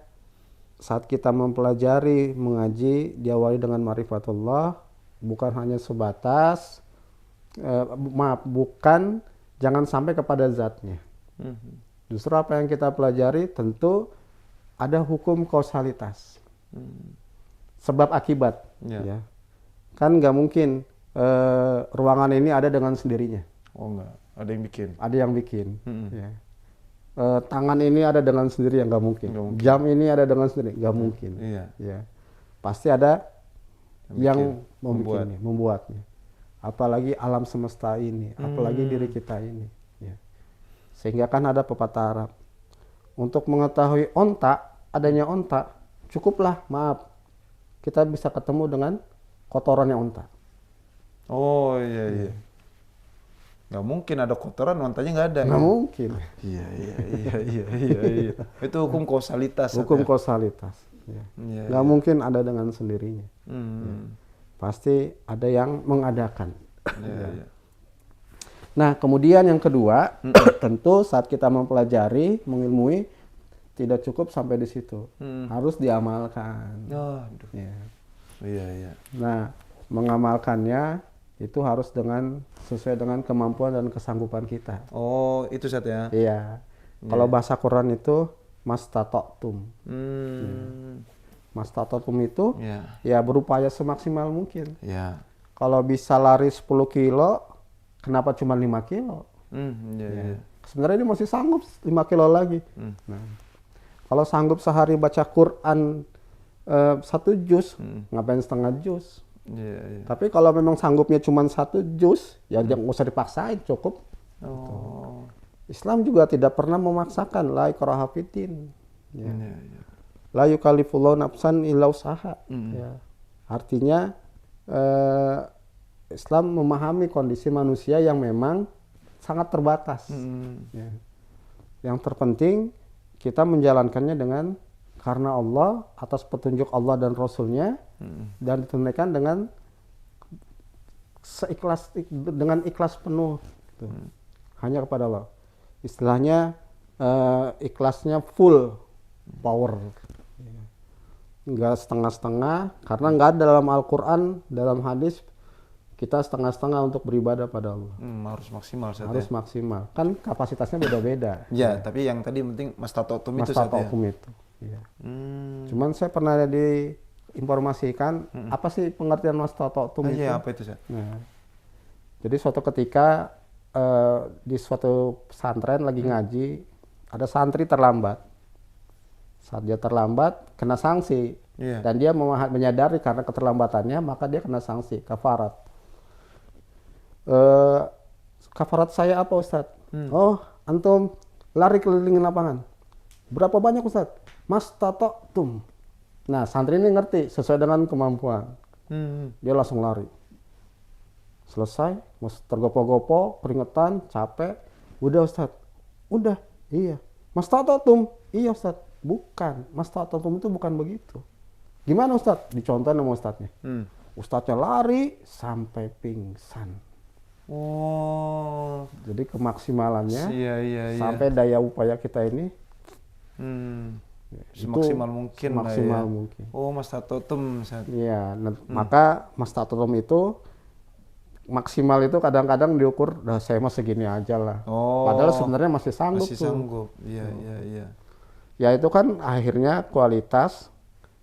saat kita mempelajari, mengaji, diawali dengan ma'rifatullah, bukan hanya sebatas bukan jangan sampai kepada zatnya. Justru apa yang kita pelajari tentu ada hukum kausalitas, sebab akibat. Ya. Kan nggak mungkin ruangan ini ada dengan sendirinya. Oh enggak, ada yang bikin. Ada yang bikin. Ya. Tangan ini ada dengan sendiri, yang nggak mungkin. Jam ini ada dengan sendiri, nggak mungkin. Iya. Ya. Pasti ada yang membuatnya. Apalagi alam semesta ini, apalagi diri kita ini. Ya. Sehingga kan ada pepatah Arab. Untuk mengetahui adanya onta, cukuplah, maaf, kita bisa ketemu dengan kotorannya onta. Oh iya, iya. Nggak mungkin ada kotoran, ontanya nggak ada. Nggak mungkin. Iya, iya, iya, iya, iya, iya. Itu hukum kausalitas. Hukum kausalitas. Ya. Iya, Nggak mungkin ada dengan sendirinya. Ya. Pasti ada yang mengadakan. Iya, iya. Nah, kemudian yang kedua, tentu saat kita mempelajari, mengilmui, tidak cukup sampai di situ. Harus diamalkan. Oh, aduh. Ya. Iya, iya. Nah, mengamalkannya itu harus sesuai dengan kemampuan dan kesanggupan kita. Oh, itu Ustaz ya? Iya. Kalau bahasa Quran itu mastata'tum. Mastata'tum itu ya berupaya semaksimal mungkin. Iya. Kalau bisa lari 10 kilo, kenapa cuma 5 kilo? Iya, iya. Sebenarnya ini masih sanggup 5 kilo lagi. Nah, kalau sanggup sehari baca Quran 1 juz, ngapain setengah juz? Iya, iya. Tapi kalau memang sanggupnya cuma 1 juz, ya jangan usah dipaksain, cukup. Oh. Islam juga tidak pernah memaksakan, la ikraha fiddin. Ya. Iya, iya. La yukallifullahu nafsan illa usaha. Ya. Artinya Islam memahami kondisi manusia yang memang sangat terbatas. Ya. Yang terpenting kita menjalankannya dengan karena Allah, atas petunjuk Allah dan Rasulnya, dan ditunaikan dengan ikhlas penuh, gitu. Hanya kepada Allah. Istilahnya ikhlasnya full power, nggak setengah-setengah, karena nggak ada dalam Al-Quran, dalam hadis kita setengah-setengah untuk beribadah pada Allah. Harus maksimal Ustaz. Harus maksimal. Kan kapasitasnya beda-beda. Ya, tapi yang tadi penting mastata'tum itu Ustaz ya. Itu. Ya. Cuman saya pernah diinformasikan apa sih pengertian mastata'tum itu? Iya, apa itu Ustaz? Nah, jadi suatu ketika di suatu pesantren lagi ngaji, ada santri terlambat. Saat dia terlambat, kena sanksi. Dan dia menyadari karena keterlambatannya, maka dia kena sanksi, kafarat. Kafarat saya apa Ustadz? Oh, antum lari keliling lapangan. Berapa banyak Ustadz? Mastata'tum. Nah, santri ini ngerti sesuai dengan kemampuan. Dia langsung lari. Selesai, tergopo-gopo, keringetan, capek. Udah Ustadz. Udah, iya. Mastata'tum. Iya Ustadz. Bukan, mastata'tum itu bukan begitu. Gimana Ustadz? Dicontohin sama Ustadznya. Ustadznya lari sampai pingsan. Oh. Jadi kemaksimalannya Iya. sampai daya upaya kita ini semaksimal mungkin. Semaksimal mungkin. Oh, mastata'tum. Iya, maka mastata'tum itu maksimal itu kadang-kadang diukur, saya mah segini aja lah. Oh. Padahal sebenarnya masih sanggup. Masih sanggup. Iya. Ya itu kan akhirnya kualitas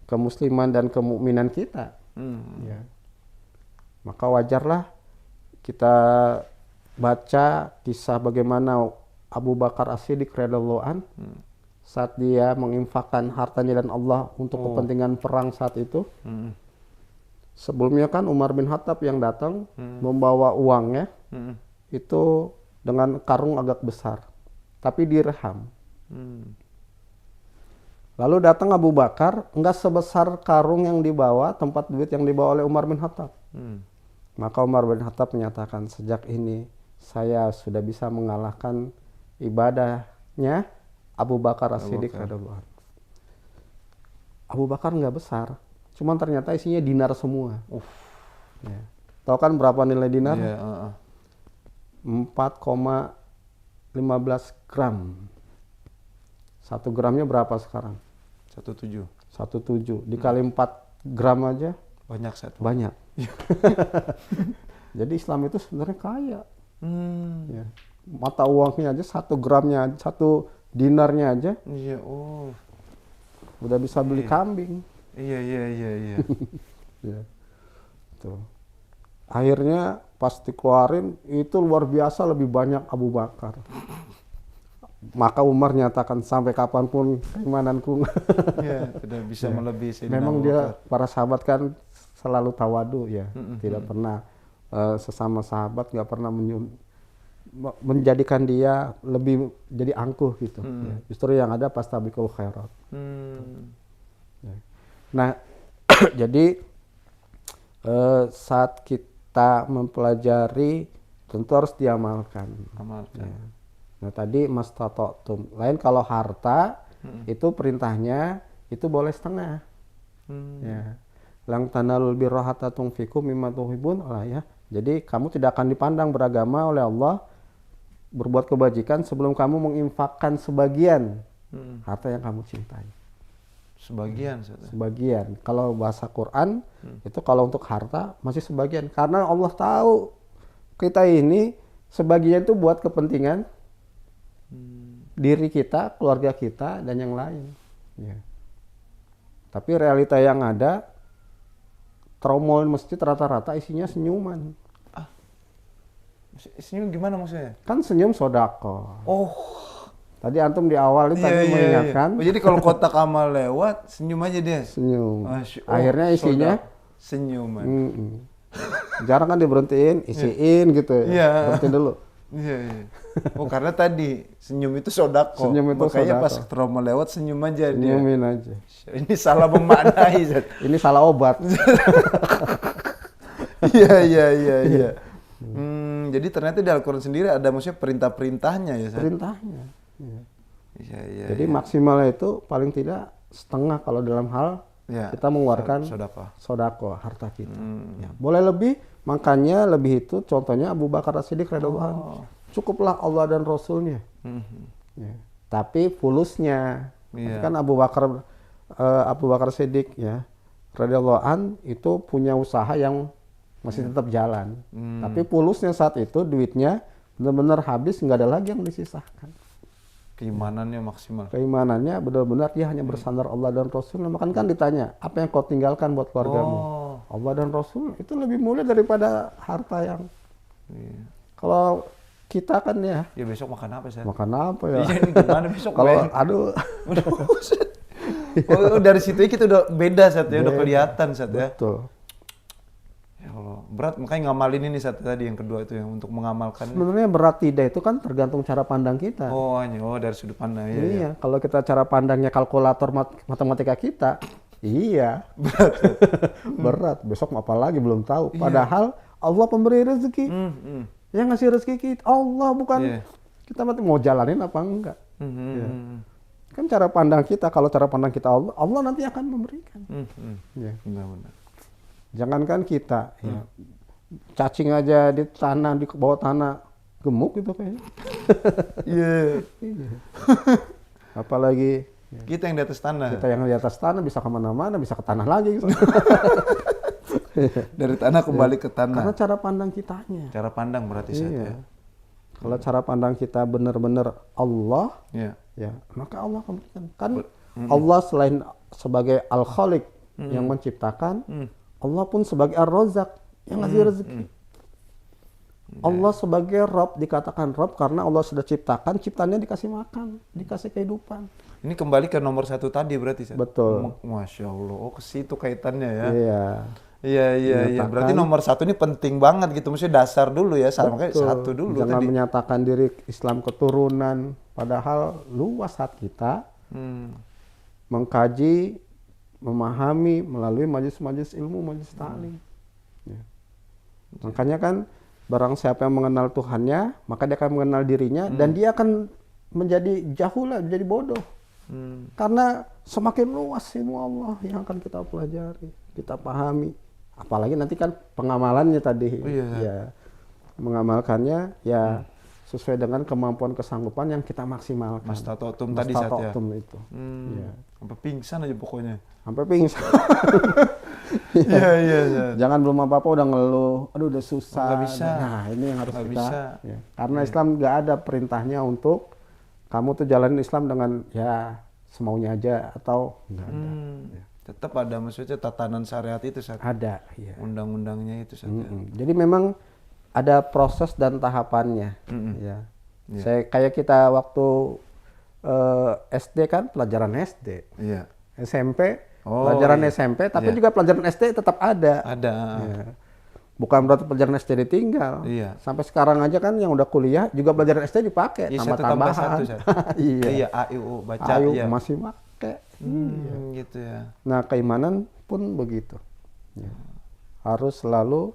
kemusliman dan kemukminan kita. Ya. Maka wajarlah kita baca kisah bagaimana Abu Bakar As-Siddiq radhiyallahu an saat dia menginfakkan hartanya dan Allah untuk kepentingan perang saat itu. Sebelumnya kan Umar bin Khattab yang datang membawa uangnya itu dengan karung agak besar, tapi dirham. Lalu datang Abu Bakar, enggak sebesar karung yang dibawa, tempat duit yang dibawa oleh Umar bin Khattab. Maka Umar bin Khattab menyatakan, sejak ini saya sudah bisa mengalahkan ibadahnya Abu Bakar As-Siddiq radhiyallahu anhu. Abu Bakar nggak besar, cuman ternyata isinya dinar semua. Ya. Tahu kan berapa nilai dinar? 4,15 gram. 1 gramnya berapa sekarang? 1,7. 1,7 dikali 4 gram aja Banyak satu. banyak. Jadi Islam itu sebenarnya kaya. Ya. Mata uangnya aja 1 gramnya, 1 dinarnya aja Iya, udah bisa beli kambing. Iya. Ya. Tuh. Akhirnya pas dikeluarin itu luar biasa lebih banyak Abu Bakar. Maka Umar nyatakan, sampai kapanpun keimananku. Iya, tidak bisa melebihi Sayyidina Memang Abu dia, Bakar. para sahabat kan selalu tawadu ya, tidak pernah sesama sahabat nggak pernah menjadikan dia lebih jadi angkuh gitu. Ya. Justru yang ada pas tabiqul khairat. Ya. Nah, jadi saat kita mempelajari tentu harus diamalkan. Ya. Nah tadi mastata'tum. Lain kalau harta itu perintahnya itu boleh setengah. Ya. Lang tanalul birra hatta tunfiqu mimma tuhibbun lah ya. Jadi kamu tidak akan dipandang beragama oleh Allah berbuat kebajikan sebelum kamu menginfakkan sebagian harta yang kamu cintai. Sebagian. Kalau bahasa Quran itu kalau untuk harta masih sebagian, karena Allah tahu kita ini sebagian itu buat kepentingan diri kita, keluarga kita, dan yang lain. Ya. Tapi realita yang ada, tromol masjid rata-rata isinya senyuman. Senyum gimana maksudnya? Kan senyum sodako. Oh. Tadi antum di awal itu tadi mengingatkan. Oh, jadi kalau kotak amal lewat, senyum aja dia. Senyum. Akhirnya isinya senyuman. Jarang kan diberhentiin, isiin gitu ya. Berhenti dulu. Iya. Oh, karena tadi senyum itu sodako. Senyum itu makanya sodako. pas trauma lewat senyum aja dia. Senyumin aja. Ini salah memaknai. Ini salah obat. Iya. Jadi ternyata di Al-Quran sendiri ada maksudnya perintah-perintahnya ya. Perintahnya. Iya. Jadi maksimalnya itu paling tidak setengah kalau dalam hal kita mengeluarkan sodako harta kita. Ya. Boleh lebih, makanya lebih itu contohnya Abu Bakar As-Siddiq radhiyallahu anhu. Cukuplah Allah dan Rasulnya. Ya. Tapi fulusnya, kan Abu Bakar Siddiq ya radhiyallahu an itu punya usaha yang masih tetap jalan. Tapi pulusnya saat itu duitnya benar-benar habis, nggak ada lagi yang disisahkan. Keimanannya maksimal. Keimanannya benar-benar dia hanya bersandar Allah dan Rasul. Makanya kan ditanya, apa yang kau tinggalkan buat keluargamu? Allah dan Rasul itu lebih mulia daripada harta yang. Kalau kita kan ya. Ya besok makan apa sih? Makan apa ya? Iya, gimana besok? Kalau aduh. Dari situ kita udah beda Sat ya, udah kelihatan Sat ya. Betul. Ya Allah, berat makanya ngamalin ini Sat tadi yang kedua itu yang untuk mengamalkan. Sebenarnya berat tidak itu kan tergantung cara pandang kita. Dari sudut pandang Iya. Kalau kita cara pandangnya kalkulator matematika kita, iya. Berat. Besok apa lagi belum tahu. Padahal Allah pemberi rezeki. Yang ngasih rezeki kita Allah, bukan kita mau jalanin apa enggak. Ya. Kan cara pandang kita, kalau cara pandang kita Allah nanti akan memberikan. Ya. Benar-benar. Jangankan kita, ya, cacing aja di tanah, di bawah tanah gemuk gitu kayaknya. Iya. Apalagi kita yang di atas tanah. Kita yang di atas tanah bisa kemana-mana, bisa ke tanah lagi. Gitu. Dari tanah kembali ke tanah. Karena cara pandang kitanya. Cara pandang berarti ya. Kalau cara pandang kita benar-benar Allah, ya, maka Allah akan memberikan. Kan Allah selain sebagai Al-Khaliq yang menciptakan, Allah pun sebagai Ar-Razzaq yang ngasih rezeki. Allah sebagai Rabb dikatakan Rabb karena Allah sudah ciptakan, ciptaannya dikasih makan, dikasih kehidupan. Ini kembali ke nomor 1 tadi berarti. Betul. Masya Allah, ke situ kaitannya ya. Iya. Berarti nomor 1 ini penting banget gitu, maksudnya dasar dulu ya, makanya 1 dulu. Jangan tadi menyatakan diri Islam keturunan, padahal luas hati kita mengkaji, memahami melalui majelis-majelis ilmu, majelis ta'lim. Makanya kan barang siapa yang mengenal Tuhannya, maka dia akan mengenal dirinya dan dia akan menjadi jahula, menjadi bodoh. Karena semakin luas ilmu Allah yang akan kita pelajari, kita pahami. Apalagi nanti kan pengamalannya tadi. Ya, mengamalkannya ya sesuai dengan kemampuan kesanggupan yang kita maksimalkan. Mastata'tum tadi saat ya. Itu. Ya. Sampai pingsan aja pokoknya. Sampai pingsan. Iya. Jangan belum apa-apa udah ngeluh, aduh udah susah. Nggak bisa. Nah, ini yang harus Nggak kita. bisa. Ya. Karena Islam nggak ada perintahnya untuk kamu tuh jalanin Islam dengan ya semaunya aja atau nggak ada. Ya. Tetap ada maksudnya tatanan syariat itu saat. Ada, ya. Undang-undangnya itu saat. Jadi memang ada proses dan tahapannya. Ya. Saya kayak kita waktu SD kan pelajaran SD. Iya. SMP pelajaran SMP, tapi juga pelajaran SD tetap ada. Ada. Ya. Bukan berarti pelajaran SD ditinggal. Iya. Sampai sekarang aja kan yang udah kuliah juga pelajaran SD dipakai tambah tambahan. Iya. A, I, U baca. Ayo iya. masih pakai. Gitu ya. Nah keimanan pun begitu. Ya. Harus selalu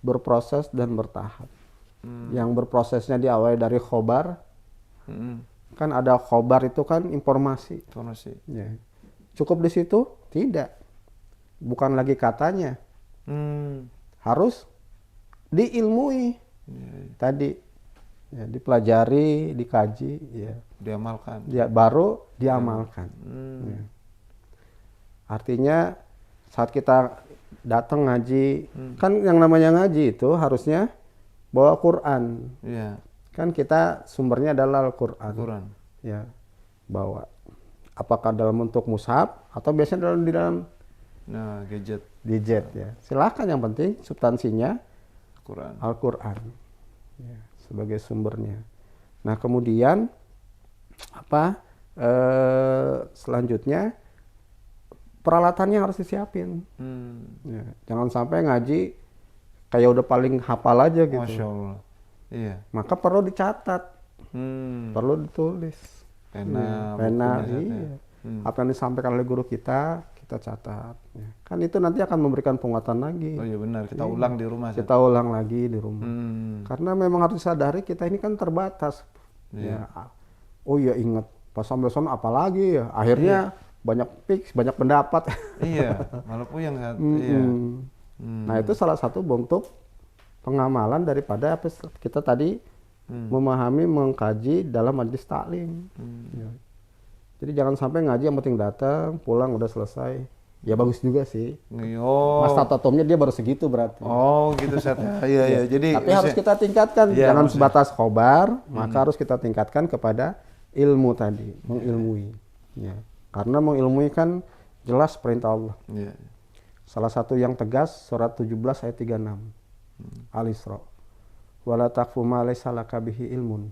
berproses dan bertahap. Yang berprosesnya diawali dari khobar. Kan ada khobar itu kan informasi. Ya. Cukup di situ? Tidak. Bukan lagi katanya. Harus diilmui. Tadi ya, dipelajari, dikaji, ya. Diamalkan. Ya, baru diamalkan. Ya. Artinya saat kita datang ngaji, kan yang namanya ngaji itu harusnya bawa Quran. Iya. Kan kita sumbernya adalah Al-Quran. Ya, bawa. Apakah dalam bentuk mushaf atau biasanya di dalam gadget ya. Silakan, yang penting substansinya Al-Quran. Ya, sebagai sumbernya. Nah, kemudian selanjutnya peralatannya harus disiapin. Ya, jangan sampai ngaji kayak udah paling hafal aja gitu. Masya Allah. Iya. Maka perlu dicatat, perlu ditulis. Pena, iya. Apa yang disampaikan oleh guru kita catat. Ya. Kan itu nanti akan memberikan penguatan lagi. Oh iya benar, kita ulang di rumah. Kita ulang lagi di rumah. Karena memang harus disadari kita ini kan terbatas. Ya. Oh iya, ingat pas sampai sana apalagi ya. Akhirnya banyak fix, banyak pendapat. Iya, walaupun yang Nah itu salah satu bentuk pengamalan daripada apa kita tadi memahami, mengkaji dalam majelis taklim. Ya. Jadi jangan sampai ngaji yang penting datang, pulang udah selesai. Ya bagus juga sih. Mastata'tumnya dia baru segitu berarti. Oh gitu Ustaz. Iya. Jadi tapi harus kita tingkatkan, jangan sebatas khobar, maka harus kita tingkatkan kepada ilmu tadi, mengilmui. Ya. Karena mengilmui kan jelas perintah Allah. Salah satu yang tegas surat 17 ayat 36. Al-Isra. Wala taqfu ma laysa laka bihi ilmun.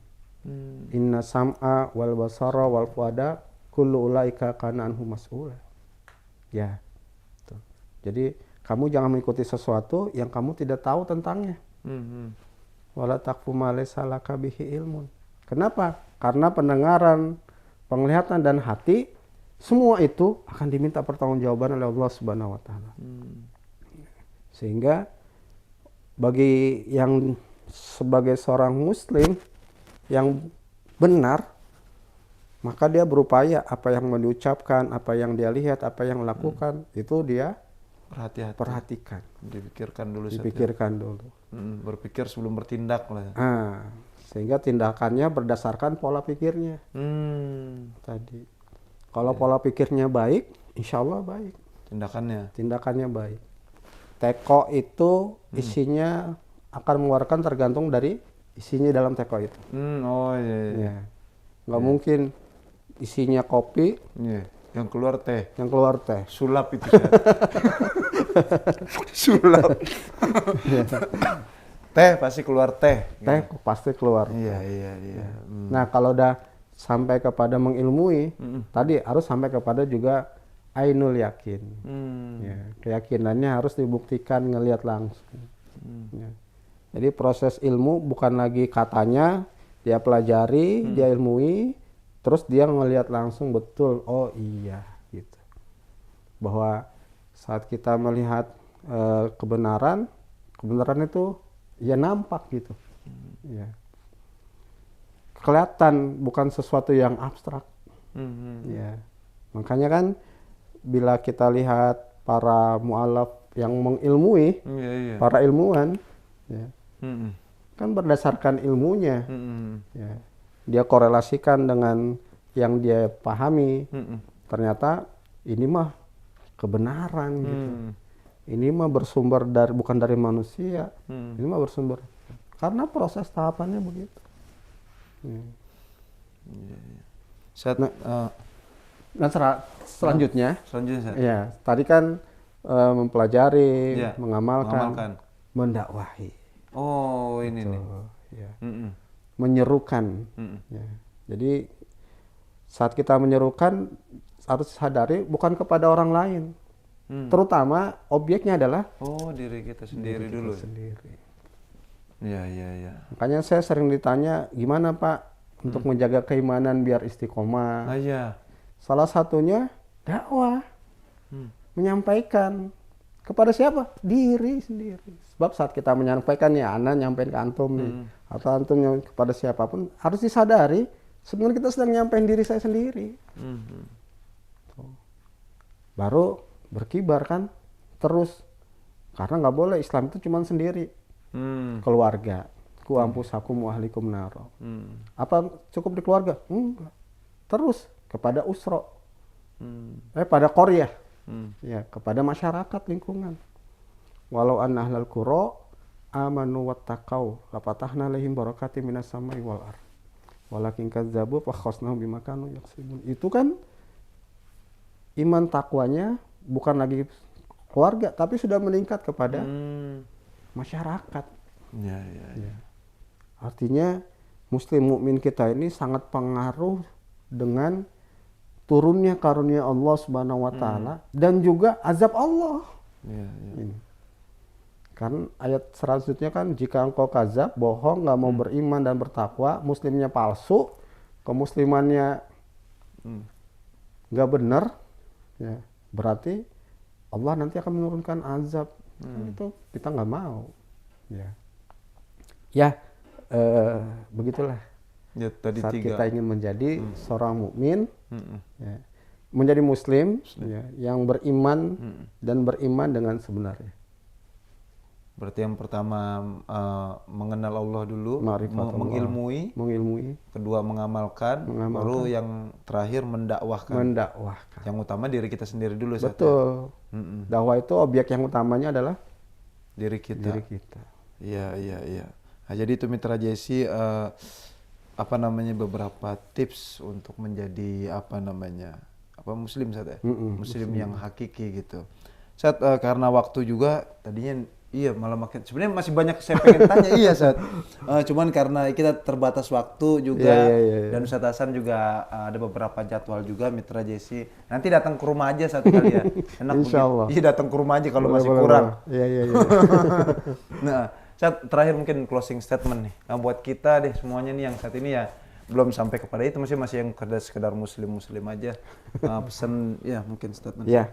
Inna sam'a wal basara wal fuada kullu ulaika kana anhu mas'ula. Ya. Tuh. Jadi kamu jangan mengikuti sesuatu yang kamu tidak tahu tentangnya. Wala taqfu ma laysa laka bihi ilmun. Kenapa? Karena pendengaran, penglihatan dan hati semua itu akan diminta pertanggungjawaban oleh Allah Subhanahu wa taala. Sehingga bagi yang sebagai seorang muslim yang benar, maka dia berupaya apa yang diucapkan, apa yang dia lihat, apa yang lakukan, itu dia perhatikan. Dipikirkan dulu. Berpikir sebelum bertindak lah. Sehingga tindakannya berdasarkan pola pikirnya. Tadi. Kalau pola pikirnya baik, insya Allah baik. Tindakannya baik. Teko itu isinya akan mengeluarkan tergantung dari isinya dalam teko itu. Iya. Nggak mungkin isinya kopi, yang keluar teh. Sulap itu. Sulap. Teh pasti keluar teh. Teh pasti keluar. Iya. Nah kalau udah sampai kepada mengilmui, tadi harus sampai kepada juga ainul yakin. Ya, keyakinannya harus dibuktikan, ngelihat langsung. Ya. Jadi proses ilmu bukan lagi katanya, dia pelajari, dia ilmui, terus dia ngelihat langsung betul, oh iya gitu. Bahwa saat kita melihat kebenaran kebenaran itu ya nampak gitu. Ya. Kelihatan, bukan sesuatu yang abstrak. Ya. Makanya kan bila kita lihat para mu'alaf yang mengilmui, para ilmuwan, ya, kan berdasarkan ilmunya, ya, dia korelasikan dengan yang dia pahami. Ternyata ini mah kebenaran gitu. Ini mah bersumber dari, bukan dari manusia. Ini mah bersumber karena proses tahapannya begitu. Selanjutnya, ya, tadi kan mempelajari, mengamalkan, mendakwahi. Oh, ini nih. Ya. Menyerukan. Ya. Jadi saat kita menyerukan harus sadari bukan kepada orang lain. Terutama objeknya adalah diri kita sendiri dulu. Ya. Makanya saya sering ditanya, gimana Pak untuk menjaga keimanan biar istiqomah? Salah satunya dakwah. Menyampaikan kepada siapa? Diri sendiri. Sebab saat kita menyampaikan, ya Ana nyampein ke antum nih, atau antum kepada siapapun, harus disadari sebenarnya kita sedang nyampein diri saya sendiri. Baru berkibar kan terus, karena nggak boleh Islam itu cuma sendiri. Keluarga, ku ampusakum wa ahlikum naro. Apa cukup di keluarga? Enggak. Terus kepada usro, pada qaryah, ya, kepada masyarakat lingkungan. Walau anna ahlal qura amanu wattaqau lapatahna alaihim barakatim minas samai wal ardh walakin kazzabu fa khasnahum bima kanu yaksibun. Itu kan iman takwanya bukan lagi keluarga, tapi sudah meningkat kepada masyarakat. Ya. Artinya muslim mukmin kita ini sangat pengaruh dengan turunnya karunia Allah Subhanahu wa taala dan juga azab Allah. Ini. Kan ayat selanjutnya kan, jika engkau kazab, bohong, nggak mau beriman dan bertakwa, muslimnya palsu, kemuslimannya nggak benar, ya, berarti Allah nanti akan menurunkan azab. Itu kita nggak mau. Begitulah. Ya, tadi saat 3. kita ingin menjadi seorang mukmin, ya, menjadi muslim. Ya, yang beriman dan beriman dengan sebenarnya. Berarti yang pertama mengenal Allah dulu, mengilmui, kedua mengamalkan, baru yang terakhir mendakwahkan. Yang utama diri kita sendiri dulu. Betul. Dakwah itu objek yang utamanya adalah diri kita. Iya. Nah, jadi itu Mitra Jesi, beberapa tips untuk menjadi muslim muslim yang hakiki gitu. Karena waktu juga tadinya malah makin sebenarnya masih banyak saya pengen tanya cuman karena kita terbatas waktu juga. Dan Ustaz Hasan juga ada beberapa jadwal juga. Mitra Jesi nanti datang ke rumah aja satu kali ya. Enak Insyaallah. Iya, datang ke rumah aja kalau masih kurang. Iya. Nah, terakhir mungkin closing statement nih. Nah, buat kita deh semuanya nih yang saat ini ya belum sampai kepada itu, masih yang sekedar muslim aja. Pesan ya mungkin statement. Ya.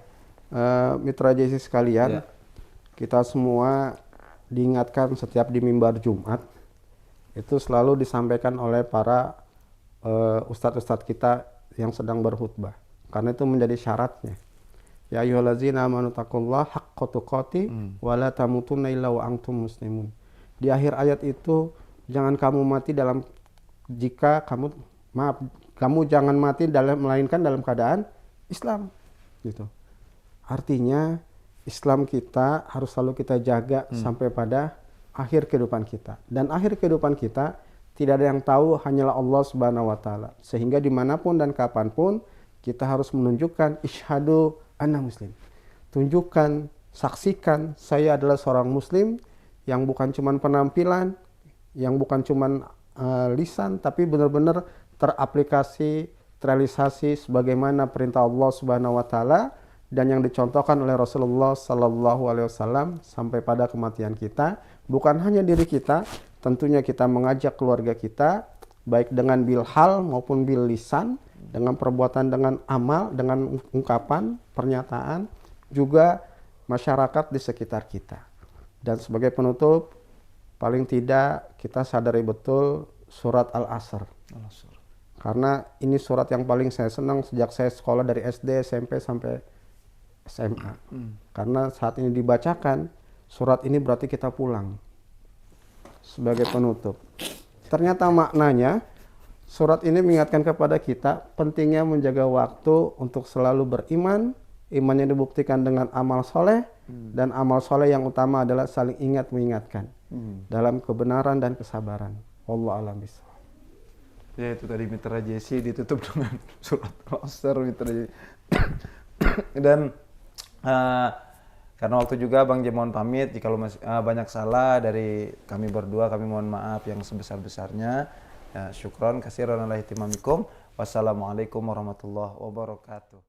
Mitra Jesi sekalian, kita semua diingatkan setiap di mimbar Jumat itu selalu disampaikan oleh para ustadz-ustadz kita yang sedang berkhutbah, karena itu menjadi syaratnya. Ya ayyuhallazina amanu taqullaha haqqa tuqatih wa la tamutunna illa wa antum muslimun. Di akhir ayat itu, jangan kamu mati kamu jangan mati melainkan dalam keadaan Islam gitu. Artinya Islam kita harus selalu kita jaga sampai pada akhir kehidupan kita. Dan akhir kehidupan kita tidak ada yang tahu, hanyalah Allah Subhanahu wa taala. Sehingga dimanapun dan kapanpun kita harus menunjukkan isyhadu anna muslim. Tunjukkan, saksikan saya adalah seorang muslim yang bukan cuman penampilan, yang bukan cuman lisan, tapi benar-benar teraplikasi, terrealisasi sebagaimana perintah Allah Subhanahu wa taala dan yang dicontohkan oleh Rasulullah Sallallahu Alaihi Wasallam sampai pada kematian kita. Bukan hanya diri kita, tentunya kita mengajak keluarga kita, baik dengan bil hal maupun bil lisan, dengan perbuatan, dengan amal, dengan ungkapan, pernyataan, juga masyarakat di sekitar kita. Dan sebagai penutup, paling tidak kita sadari betul surat Al-Asr. Karena ini surat yang paling saya senang sejak saya sekolah dari SD, SMP sampai SMA. Karena saat ini dibacakan, surat ini berarti kita pulang. Sebagai penutup. Ternyata maknanya, surat ini mengingatkan kepada kita pentingnya menjaga waktu untuk selalu beriman. Imannya dibuktikan dengan amal soleh. Dan amal soleh yang utama adalah saling ingat mengingatkan. Dalam kebenaran dan kesabaran. Wallahu a'lam bishawab. Ya itu tadi Mitra Jesse ditutup dengan surat Al-Asr Mitra Jesse. Dan karena waktu juga Bang Je mohon pamit jika masih banyak salah dari kami berdua, kami mohon maaf yang sebesar-besarnya. Ya, syukron kasiran ala ihtimamikum. Wassalamualaikum warahmatullahi wabarakatuh.